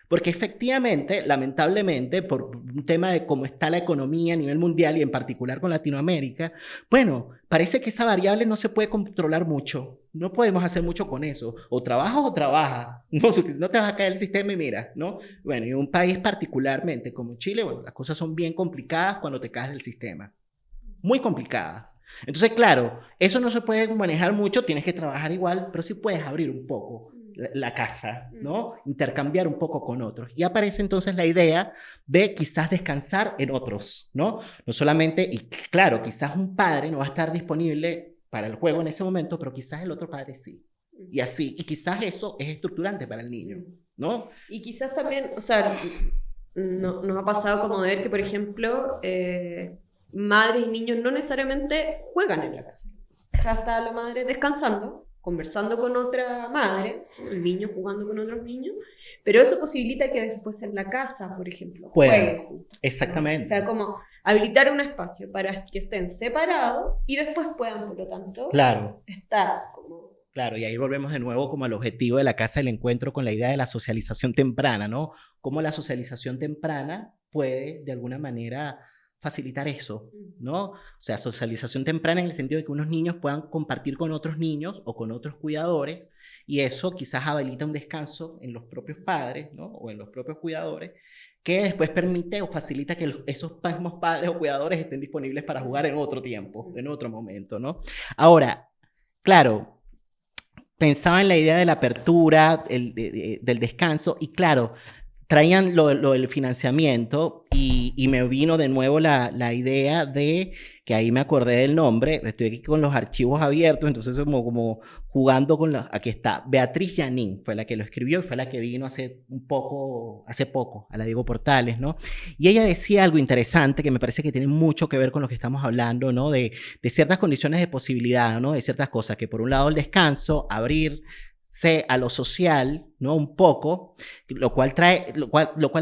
Speaker 2: Porque efectivamente, lamentablemente, por un tema de cómo está la economía a nivel mundial y en particular con Latinoamérica, bueno, parece que esa variable no se puede controlar mucho. No podemos hacer mucho con eso. O trabajas o trabajas. No te vas a caer el sistema y mira, ¿no? Bueno, y en un país particularmente como Chile, bueno, las cosas son bien complicadas cuando te caes del sistema. Muy complicadas. Entonces, claro, eso no se puede manejar mucho, tienes que trabajar igual, pero sí puedes abrir un poco la casa, ¿no? Intercambiar un poco con otros. Y aparece entonces la idea de quizás descansar en otros, ¿no? No solamente, y claro, quizás un padre no va a estar disponible para el juego en ese momento, pero quizás el otro padre sí. Y así, y quizás eso es estructurante para el niño, ¿no?
Speaker 1: Y quizás también, o sea, nos ha pasado como de ver que, por ejemplo, madres y niños no necesariamente juegan en la casa. O sea, está la madre descansando, conversando con otra madre, el niño jugando con otros niños, pero eso posibilita que después en la casa, por ejemplo, jueguen juntos.
Speaker 2: Exactamente.
Speaker 1: O sea, como habilitar un espacio para que estén separados y después puedan, por lo tanto, estar como...
Speaker 2: Claro, y ahí volvemos de nuevo como al objetivo de la casa del encuentro con la idea de la socialización temprana, ¿no? Cómo la socialización temprana puede, de alguna manera, facilitar eso, ¿no? O sea, socialización temprana en el sentido de que unos niños puedan compartir con otros niños o con otros cuidadores, y eso quizás habilita un descanso en los propios padres, ¿no? O en los propios cuidadores, que después permite o facilita que esos mismos padres o cuidadores estén disponibles para jugar en otro tiempo, en otro momento, ¿no? Ahora, claro, pensaba en la idea de la apertura, del descanso, y claro, traían lo del financiamiento y me vino de nuevo la idea de, que ahí me acordé del nombre, estoy aquí con los archivos abiertos, entonces como jugando con aquí está, Beatriz Yanín fue la que lo escribió y fue la que vino hace poco a la Diego Portales, ¿no? Y ella decía algo interesante que me parece que tiene mucho que ver con lo que estamos hablando, ¿no? De ciertas condiciones de posibilidad, ¿no? De ciertas cosas, que por un lado el descanso, abrirse a lo social, ¿no? Un poco, lo cual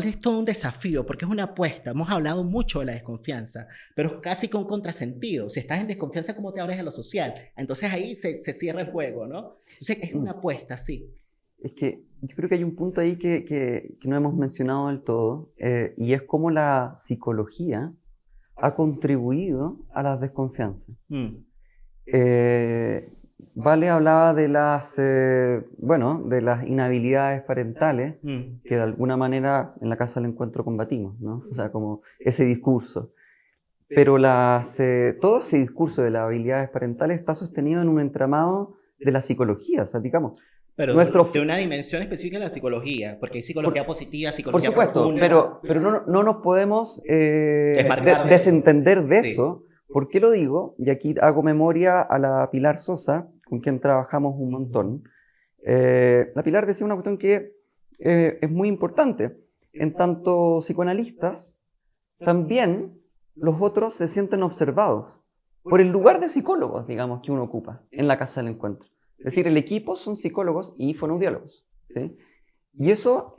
Speaker 2: es todo un desafío, porque es una apuesta. Hemos hablado mucho de la desconfianza, pero casi con contrasentido. Si estás en desconfianza, ¿cómo te abres a lo social? Entonces ahí se cierra el juego, ¿no? Entonces es una apuesta, sí.
Speaker 3: Es que yo creo que hay un punto ahí que no hemos mencionado del todo, y es cómo la psicología ha contribuido a las desconfianzas. Vale hablaba de de las inhabilidades parentales que de alguna manera en la casa del encuentro combatimos, ¿no? O sea, como ese discurso. Pero todo ese discurso de las habilidades parentales está sostenido en un entramado de la psicología, o sea, digamos...
Speaker 2: Pero de una dimensión específica de la psicología, porque hay psicología positiva, psicología profunda.
Speaker 3: Por supuesto, pero no nos podemos desentender de eso. ¿Por qué lo digo? Y aquí hago memoria a la Pilar Sosa, con quien trabajamos un montón. La Pilar decía una cuestión que es muy importante. En tanto psicoanalistas, también los otros se sienten observados. por el lugar de psicólogos, digamos, que uno ocupa en la Casa del Encuentro. Es decir, el equipo son psicólogos y fonoaudiólogos, ¿sí? Y eso,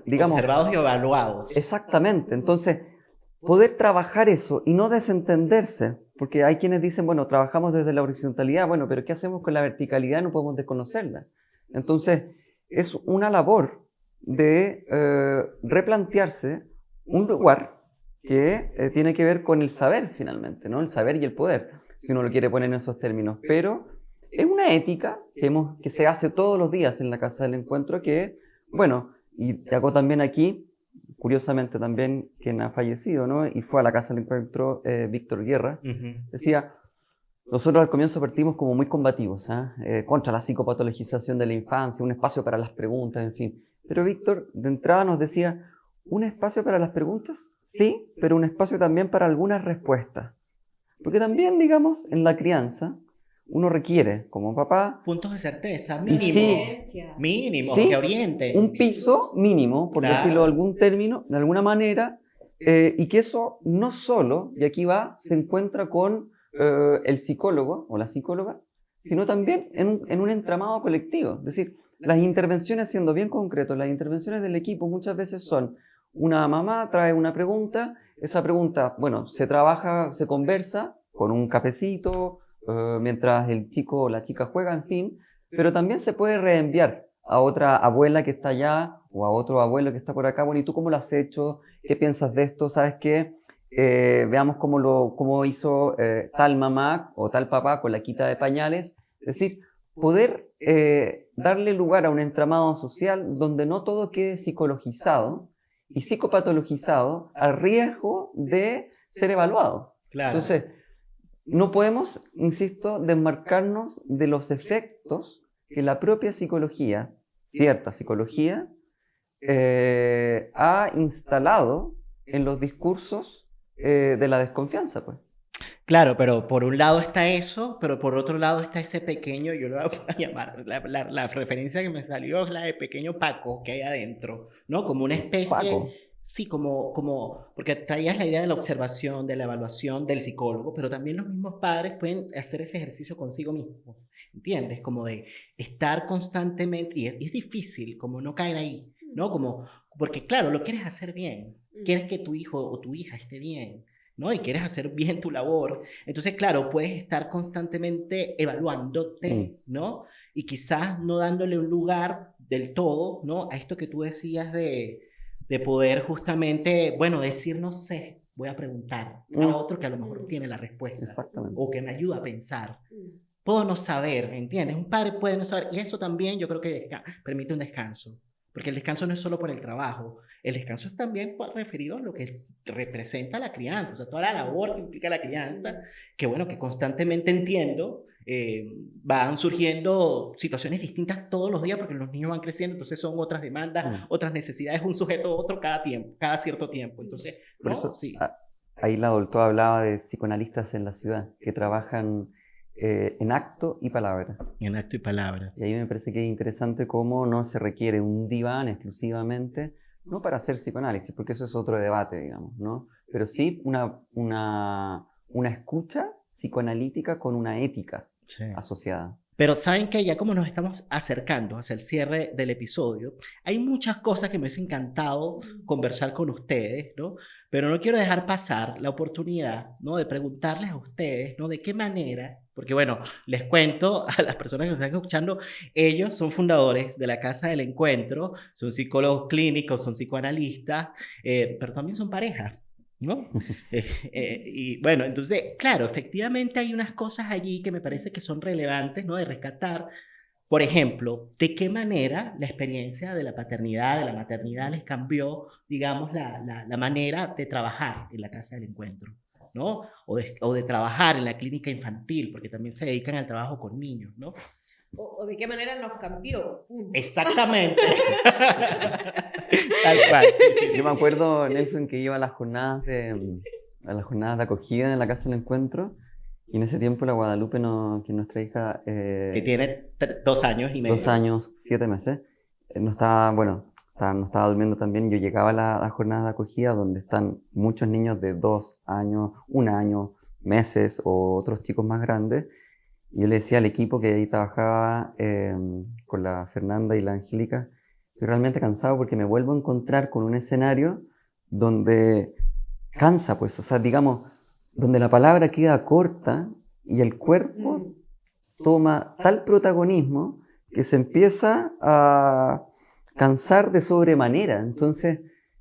Speaker 3: digamos...
Speaker 2: Observados y evaluados.
Speaker 3: Exactamente. Entonces, poder trabajar eso y no desentenderse, porque hay quienes dicen, bueno, trabajamos desde la horizontalidad, bueno, pero ¿qué hacemos con la verticalidad? No podemos desconocerla. Entonces, es una labor de replantearse un lugar que tiene que ver con el saber, finalmente, ¿no? El saber y el poder, si uno lo quiere poner en esos términos. Pero es una ética que se hace todos los días en la Casa del Encuentro que, bueno, y hago también aquí, curiosamente también quien ha fallecido, ¿no? Y fue a la Casa del Encuentro Víctor Guerra, decía, nosotros al comienzo partimos como muy combativos, contra la psicopatologización de la infancia, un espacio para las preguntas, en fin. Pero Víctor de entrada nos decía, un espacio para las preguntas, sí, pero un espacio también para algunas respuestas. Porque también, digamos, en la crianza, uno requiere, como papá,
Speaker 2: puntos de certeza,
Speaker 3: y
Speaker 2: mínimo.
Speaker 3: sí,
Speaker 2: Mínimo,
Speaker 3: sí,
Speaker 2: que oriente.
Speaker 3: un piso mínimo, por
Speaker 2: Claro.
Speaker 3: decirlo de algún término, de alguna manera, y que eso no solo, y aquí va, se encuentra con el psicólogo o la psicóloga, sino también en un entramado colectivo. Es decir, las intervenciones, siendo bien concretos, las intervenciones del equipo muchas veces son una mamá trae una pregunta, esa pregunta, bueno, se trabaja, se conversa con un cafecito, mientras el chico o la chica juega, en fin, pero también se puede reenviar a otra abuela que está allá o a otro abuelo que está por acá. Bueno, ¿y tú cómo lo has hecho? ¿Qué piensas de esto? ¿Sabes qué? Veamos cómo hizo tal mamá o tal papá con la quita de pañales. Es decir, poder darle lugar a un entramado social donde no todo quede psicologizado y psicopatologizado al riesgo de ser evaluado.
Speaker 2: Claro.
Speaker 3: Entonces, no podemos, insisto, desmarcarnos de los efectos que la propia psicología, cierta psicología, ha instalado en los discursos de la desconfianza, pues.
Speaker 2: Claro, pero por un lado está eso, pero por otro lado está ese pequeño, yo lo voy a llamar, la referencia que me salió es la de pequeño Paco que hay adentro, ¿no? Como una especie,
Speaker 3: Paco.
Speaker 2: sí, porque traías la idea de la observación, de la evaluación del psicólogo, pero también los mismos padres pueden hacer ese ejercicio consigo mismos, ¿entiendes? Como de estar constantemente, y es difícil como no caer ahí, ¿no? Porque claro, lo quieres hacer bien, quieres que tu hijo o tu hija esté bien, ¿no? Y quieres hacer bien tu labor. Entonces, claro, puedes estar constantemente evaluándote, ¿no? Y quizás no dándole un lugar del todo, ¿no? A esto que tú decías de poder justamente, bueno, decir, no sé, voy a preguntar a otro que a lo mejor tiene la respuesta.
Speaker 3: Exactamente.
Speaker 2: O que me ayuda a pensar. Puedo no saber, ¿entiendes? Un padre puede no saber. Y eso también yo creo que permite un descanso. Porque el descanso no es solo por el trabajo, el descanso es también referido a lo que representa la crianza, o sea, toda la labor que implica la crianza, que bueno, que constantemente entiendo, van surgiendo situaciones distintas todos los días porque los niños van creciendo, entonces son otras demandas, otras necesidades, un sujeto otro cada cierto tiempo, entonces,
Speaker 3: por
Speaker 2: ¿no?
Speaker 3: eso,
Speaker 2: Sí.
Speaker 3: ahí la doctora hablaba de psicoanalistas en la ciudad que trabajan en acto y palabra.
Speaker 2: En acto y palabra.
Speaker 3: Y ahí me parece que es interesante cómo no se requiere un diván exclusivamente, no para hacer psicoanálisis, porque eso es otro debate, digamos, ¿no? Pero sí una escucha psicoanalítica con una ética asociada.
Speaker 2: Pero saben que ya como nos estamos acercando hacia el cierre del episodio, hay muchas cosas que me hubiese encantado conversar con ustedes, ¿no? Pero no quiero dejar pasar la oportunidad, ¿no? De preguntarles a ustedes, ¿no? De qué manera, porque bueno, les cuento a las personas que nos están escuchando, ellos son fundadores de la Casa del Encuentro, son psicólogos clínicos, son psicoanalistas, pero también son pareja, ¿no? Y bueno, entonces, claro, efectivamente hay unas cosas allí que me parece que son relevantes, ¿no? De rescatar. Por ejemplo, ¿de qué manera la experiencia de la paternidad, de la maternidad les cambió, digamos, la manera de trabajar en la Casa del Encuentro, ¿no? O de trabajar en la clínica infantil, porque también se dedican al trabajo con niños, ¿no?
Speaker 1: O de qué manera nos cambió.
Speaker 2: Exactamente. Tal cual.
Speaker 3: Yo me acuerdo, Nelson, que iba a las jornadas de acogida en la Casa del Encuentro, y en ese tiempo la Guadalupe, que nuestra hija...
Speaker 2: que tiene 2 años y medio.
Speaker 3: 2 años, 7 meses. No estaba durmiendo también. Yo llegaba a las jornadas de acogida donde están muchos niños de 2 años, 1 año, meses o otros chicos más grandes. Y yo le decía al equipo que ahí trabajaba con la Fernanda y la Angélica, estoy realmente cansado porque me vuelvo a encontrar con un escenario donde cansa, pues, o sea, digamos, donde la palabra queda corta y el cuerpo toma tal protagonismo que se empieza a cansar de sobremanera. Entonces,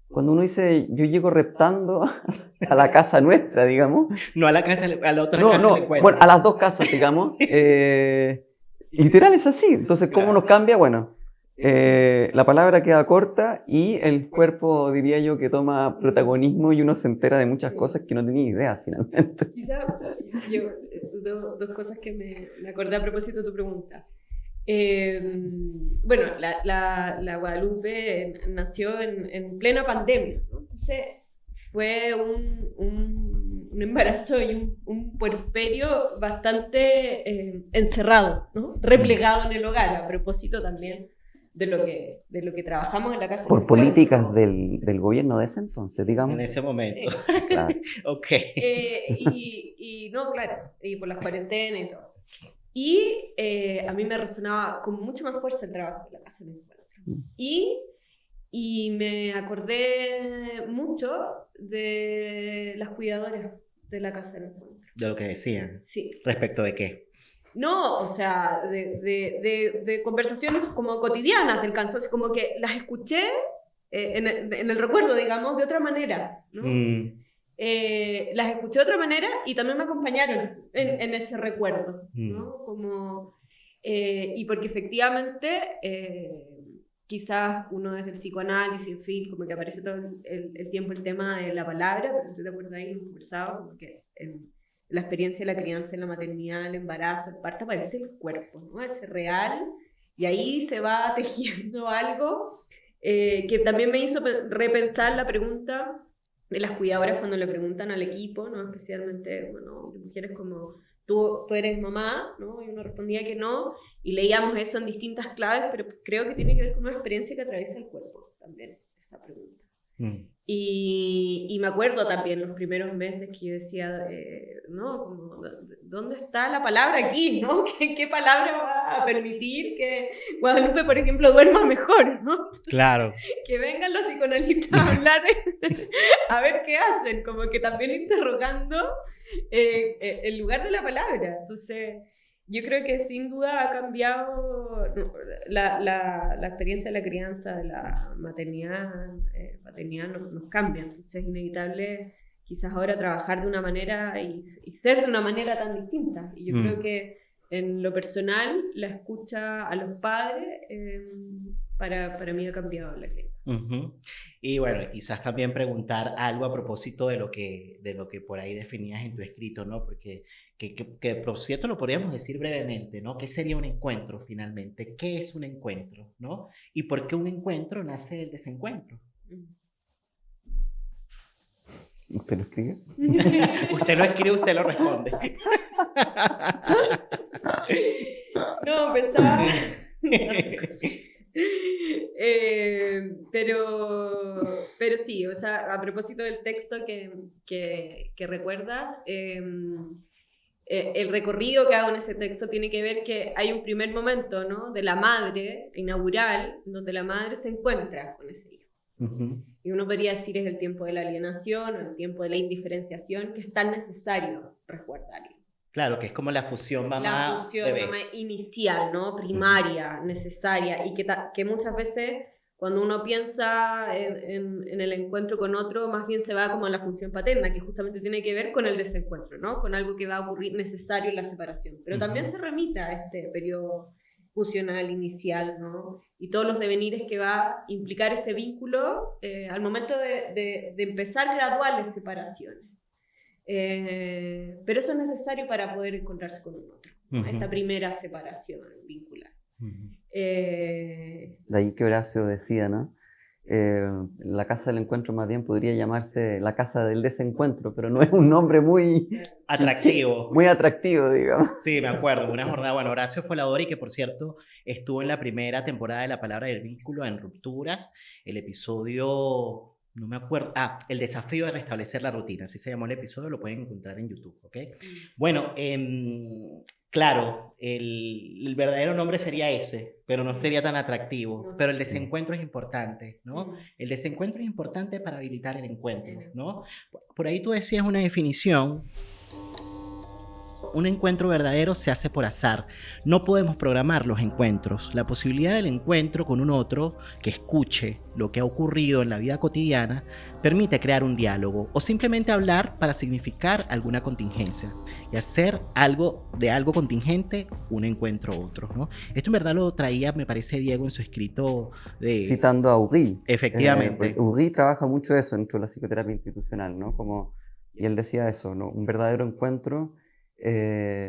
Speaker 3: cuando uno dice, yo llego reptando a la casa nuestra, digamos.
Speaker 2: No a la casa, a la otra
Speaker 3: No,
Speaker 2: casa
Speaker 3: no,
Speaker 2: del encuentro.
Speaker 3: bueno, a las dos casas, digamos. Literal es así. Entonces, ¿cómo
Speaker 2: Claro.
Speaker 3: nos cambia? Bueno, la palabra queda corta y el cuerpo, diría yo, que toma protagonismo y uno se entera de muchas cosas que no tenía idea finalmente.
Speaker 1: Quizá yo, dos cosas que me acordé a propósito de tu pregunta. Bueno, la Guadalupe nació en plena pandemia, ¿no? Entonces fue un embarazo y un puerperio bastante encerrado, ¿no? Replegado en el hogar, a propósito también de lo que trabajamos en la casa.
Speaker 3: Por políticas del gobierno de ese entonces, digamos.
Speaker 2: En ese momento.
Speaker 1: Sí.
Speaker 3: Claro.
Speaker 2: Ok.
Speaker 1: Y no, claro, y por las cuarentenas y todo. Y a mí me resonaba con mucha más fuerza el trabajo de la casa del encuentro. Y me acordé mucho de las cuidadoras de la casa del encuentro.
Speaker 2: De lo que decían.
Speaker 1: Sí.
Speaker 2: ¿Respecto de qué?
Speaker 1: No, o sea, de conversaciones como cotidianas del cansancio, como que las escuché en el recuerdo, digamos, de otra manera, ¿no? Las escuché de otra manera y también me acompañaron en ese recuerdo, ¿no? Como, y porque efectivamente, quizás uno desde el psicoanálisis, en fin, como que aparece todo el tiempo el tema de la palabra, pero estoy de acuerdo ahí, hemos conversado, como que en la experiencia de la crianza, en la maternidad, el embarazo, el parto, aparece el cuerpo, ¿no? Es real, y ahí se va tejiendo algo que también me hizo repensar la pregunta de las cuidadoras cuando le preguntan al equipo, ¿no? Especialmente, bueno, mujeres como tú eres mamá, ¿no? Y uno respondía que no, y leíamos eso en distintas claves, pero creo que tiene que ver con una experiencia que atraviesa el cuerpo también, esa pregunta. Y me acuerdo también los primeros meses que yo decía, ¿no? Como, ¿dónde está la palabra aquí, no? ¿Qué palabra va a permitir que Guadalupe, por ejemplo, duerma mejor, ¿no?
Speaker 2: Claro.
Speaker 1: Que vengan los psicoanalistas a hablar, a ver qué hacen, como que también interrogando el lugar de la palabra. Entonces, yo creo que sin duda ha cambiado la experiencia de la crianza, de la maternidad, paternidad nos cambia. Entonces es inevitable quizás ahora trabajar de una manera y ser de una manera tan distinta. Y yo creo que en lo personal la escucha a los padres para mí ha cambiado la clínica.
Speaker 2: Y bueno, quizás también preguntar algo a propósito de lo que por ahí definías en tu escrito, ¿no? Porque que por cierto lo podríamos decir brevemente, ¿no? ¿Qué sería un encuentro finalmente? ¿Qué es un encuentro, ¿no? ¿Y por qué un encuentro nace del desencuentro?
Speaker 3: ¿Usted lo escribe?
Speaker 2: Usted lo escribe, usted lo responde.
Speaker 1: No, pensaba... pero sí, o sea, a propósito del texto que recuerdas, el recorrido que hago en ese texto tiene que ver que hay un primer momento, ¿no? De la madre, inaugural, donde la madre se encuentra con ese hijo. Y uno podría decir es el tiempo de la alienación o el tiempo de la indiferenciación que es tan necesario resguardar.
Speaker 2: Claro, que es como la fusión mamá-bebé.
Speaker 1: Mamá inicial, ¿no? Primaria, necesaria, y que muchas veces cuando uno piensa en el encuentro con otro, más bien se va como a la función paterna, que justamente tiene que ver con el desencuentro, ¿no? Con algo que va a ocurrir necesario en la separación. Pero también se remite a este periodo fusional inicial, ¿no? Y todos los devenires que va a implicar ese vínculo al momento de empezar graduales separaciones. Pero eso es necesario para poder encontrarse con un otro, ¿no? Esta primera separación vincular.
Speaker 3: De ahí que Horacio decía, ¿no? La casa del encuentro más bien podría llamarse la casa del desencuentro, pero no es un nombre muy
Speaker 2: atractivo.
Speaker 3: Muy atractivo, digamos.
Speaker 2: Sí, me acuerdo, una jornada, bueno, Horacio Foladori, que por cierto estuvo en la primera temporada de La Palabra del Vínculo en Rupturas, el episodio no me acuerdo. El desafío de restablecer la rutina. Así se llamó el episodio, lo pueden encontrar en YouTube, ¿ok? Bueno, claro, el verdadero nombre sería ese, pero no sería tan atractivo. Pero el desencuentro es importante, ¿no? El desencuentro es importante para habilitar el encuentro, ¿no? Por ahí tú decías una definición. Un encuentro verdadero se hace por azar. No podemos programar los encuentros. La posibilidad del encuentro con un otro que escuche lo que ha ocurrido en la vida cotidiana permite crear un diálogo o simplemente hablar para significar alguna contingencia y hacer de algo contingente un encuentro otro, ¿no? Esto en verdad lo traía, me parece, Diego en su escrito de...
Speaker 3: Citando a Uri.
Speaker 2: Efectivamente.
Speaker 3: Uri trabaja mucho eso dentro de la psicoterapia institucional, ¿no? Y él decía eso, ¿no? Un verdadero encuentro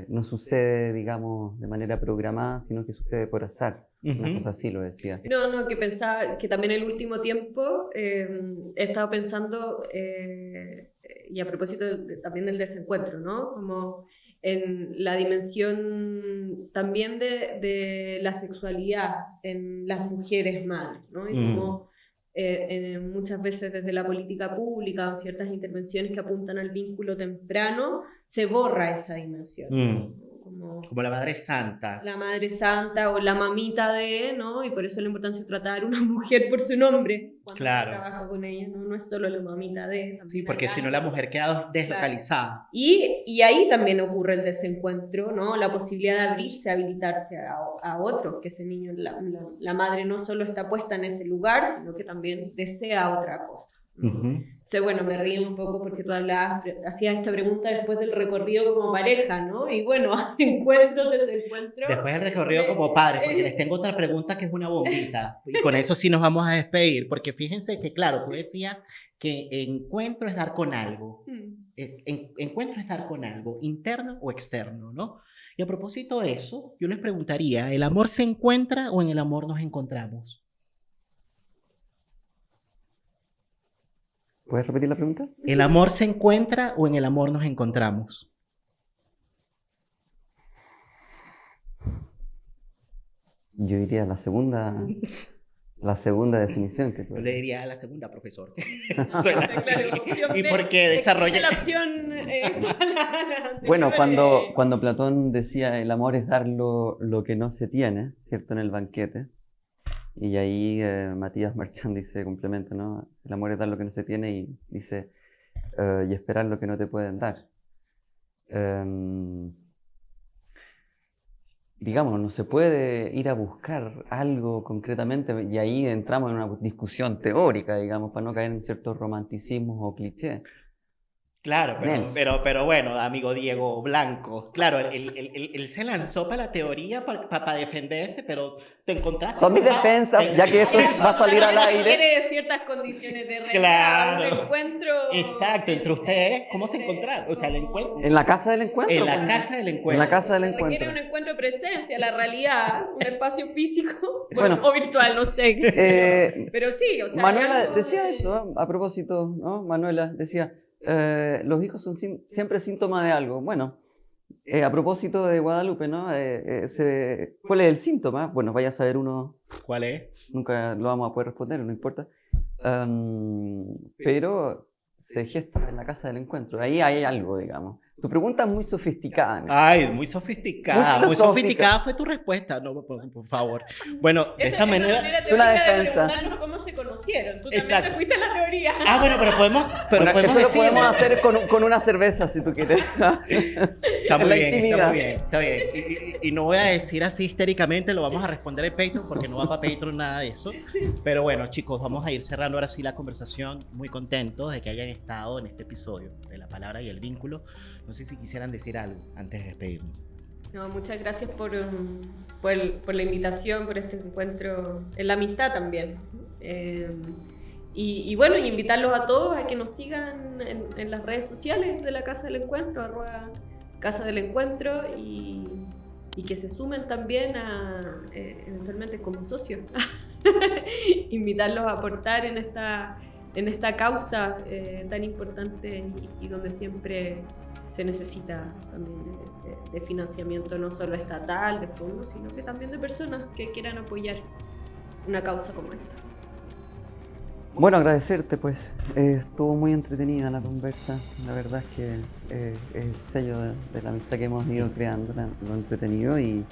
Speaker 3: no sucede, digamos, de manera programada, sino que sucede por azar. Una cosa así lo decía.
Speaker 1: No, que pensaba que también el último tiempo he estado pensando, y a propósito también del desencuentro, ¿no? Como en la dimensión también de la sexualidad en las mujeres madres, ¿no? Y como muchas veces desde la política pública o ciertas intervenciones que apuntan al vínculo temprano, se borra esa dimensión.
Speaker 2: Como la Madre Santa.
Speaker 1: La Madre Santa o la mamita ¿no? Y por eso la importancia de tratar a una mujer por su nombre cuando
Speaker 2: claro.
Speaker 1: se trabaja con ella, ¿no? Es solo la mamita
Speaker 2: Sí, porque si no la mujer queda deslocalizada.
Speaker 1: Claro. Y ahí también ocurre el desencuentro, ¿no? La posibilidad de abrirse, habilitarse a otros, que ese niño, la madre no solo está puesta en ese lugar, sino que también desea otra cosa. Entonces, bueno, me río un poco porque tú hacías esta pregunta después del recorrido como pareja, ¿no? Y bueno, encuentros, desencuentros.
Speaker 2: Después del recorrido como padre, porque les tengo otra pregunta que es una bombita. Y con eso sí nos vamos a despedir, porque fíjense que, claro, tú decías que encuentro es dar con algo. Encuentro es dar con algo, interno o externo, ¿no? Y a propósito de eso, yo les preguntaría, ¿el amor se encuentra o en el amor nos encontramos?
Speaker 3: ¿Puedes repetir la pregunta?
Speaker 2: ¿El amor se encuentra o en el amor nos encontramos?
Speaker 3: Yo diría la segunda definición que tú.
Speaker 2: Yo le diría a la segunda, profesor.
Speaker 1: Suena claro,
Speaker 2: ¿Y por qué desarrolla
Speaker 1: la opción?
Speaker 3: Bueno, cuando Platón decía el amor es dar lo que no se tiene, ¿cierto? En el banquete. Y ahí Matías Marchand dice, complementa, ¿no? El amor es dar lo que no se tiene y dice, y esperar lo que no te pueden dar. Digamos, no se puede ir a buscar algo concretamente y ahí entramos en una discusión teórica, digamos, para no caer en ciertos romanticismos o clichés.
Speaker 2: Claro, pero bueno, amigo Diego Blanco, claro, él se lanzó para la teoría para defenderse, pero te encontraste...
Speaker 3: Son mis defensas, ya que esto va a salir al aire.
Speaker 1: Quiere ciertas condiciones de regla,
Speaker 2: claro.
Speaker 1: un encuentro...
Speaker 2: Exacto, entre ustedes, ¿cómo se encontraron? O sea, el encuentro...
Speaker 3: En la casa del encuentro.
Speaker 2: En la casa del encuentro.
Speaker 3: En la casa del
Speaker 1: encuentro. Requiere un encuentro de presencia, la realidad, un espacio físico, bueno, o virtual, no sé. Pero sí, o sea...
Speaker 3: Manuela decía eso, ¿no? A propósito, ¿no? Manuela decía... los hijos son siempre síntomas de algo. Bueno, a propósito de Guadalupe, ¿no? ¿Cuál es el síntoma? Bueno, vaya a saber uno.
Speaker 2: ¿Cuál es?
Speaker 3: Nunca lo vamos a poder responder, no importa. Pero se gesta en la casa del encuentro. Ahí hay algo, digamos. Tu pregunta es muy sofisticada, ¿no?
Speaker 2: Ay, muy sofisticada. Muy sofisticada fue tu respuesta. No, por favor. Bueno, de esta manera...
Speaker 3: Es una defensa.
Speaker 1: De cómo se conocieron. Tú también te fuiste a la teoría.
Speaker 2: Bueno, pero podemos
Speaker 3: eso lo podemos hacer con una cerveza, si tú quieres.
Speaker 2: Está muy bien. Y no voy a decir así histéricamente, lo vamos a responder en Patreon, porque no va para Patreon nada de eso. Pero bueno, chicos, vamos a ir cerrando ahora sí la conversación. Muy contentos de que hayan estado en este episodio de La Palabra y el Vínculo. No sé si quisieran decir algo antes de despedirnos.
Speaker 1: No, muchas gracias por la invitación, por este encuentro en la amistad también. Y bueno, y invitarlos a todos a que nos sigan en las redes sociales de la Casa del Encuentro, @Casa del Encuentro, y que se sumen también eventualmente como socios. Invitarlos a aportar en esta causa tan importante y donde siempre se necesita también de financiamiento no solo estatal, de fondos, sino que también de personas que quieran apoyar una causa como esta.
Speaker 3: Bueno, agradecerte, pues. Estuvo muy entretenida la conversa. La verdad es que es el sello de la amistad que hemos ido creando, lo entretenido y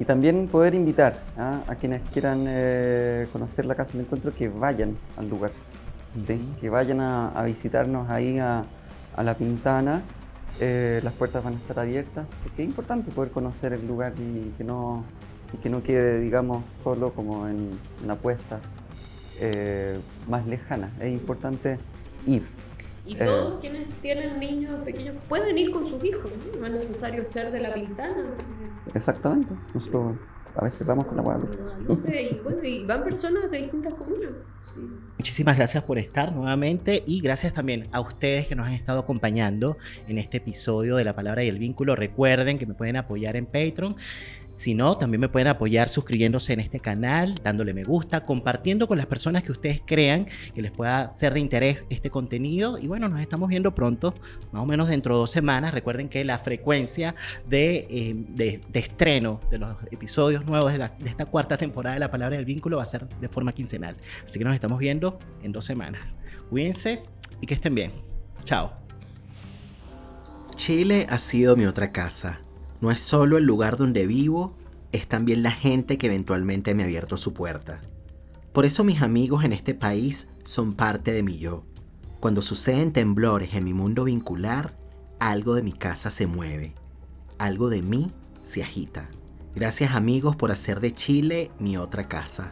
Speaker 3: también poder invitar a quienes quieran conocer la Casa del Encuentro que vayan al lugar, ¿sí? Que vayan a visitarnos ahí a La Pintana. Las puertas van a estar abiertas, porque es importante poder conocer el lugar y que no quede, digamos, solo como en apuestas más lejanas. Es importante ir.
Speaker 1: Y todos quienes tienen niños pequeños pueden ir con sus hijos, ¿no? No es necesario ser de La Pintana.
Speaker 3: Exactamente. Nosotros a veces vamos con la guagua.
Speaker 1: Y bueno, y van personas de distintas comunas. Sí.
Speaker 2: Muchísimas gracias por estar nuevamente y gracias también a ustedes que nos han estado acompañando en este episodio de La Palabra y el Vínculo. Recuerden que me pueden apoyar en Patreon. Si no, también me pueden apoyar suscribiéndose en este canal, dándole me gusta, compartiendo con las personas que ustedes crean que les pueda ser de interés este contenido. Y bueno, nos estamos viendo pronto, más o menos dentro de 2 semanas. Recuerden que la frecuencia de estreno de los episodios nuevos de esta 4ª temporada de La Palabra del Vínculo va a ser de forma quincenal. Así que nos estamos viendo en 2 semanas. Cuídense y que estén bien. Chao. Chile ha sido mi otra casa. No es solo el lugar donde vivo, es también la gente que eventualmente me ha abierto su puerta. Por eso mis amigos en este país son parte de mi yo. Cuando suceden temblores en mi mundo vincular, algo de mi casa se mueve, algo de mí se agita. Gracias amigos por hacer de Chile mi otra casa.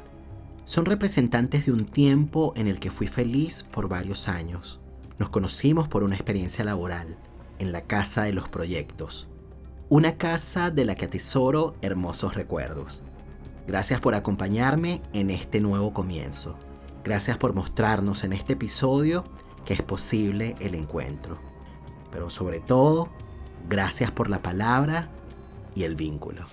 Speaker 2: Son representantes de un tiempo en el que fui feliz por varios años. Nos conocimos por una experiencia laboral, en la Casa de los Proyectos. Una casa de la que atesoro hermosos recuerdos. Gracias por acompañarme en este nuevo comienzo. Gracias por mostrarnos en este episodio que es posible el encuentro. Pero sobre todo, gracias por la palabra y el vínculo.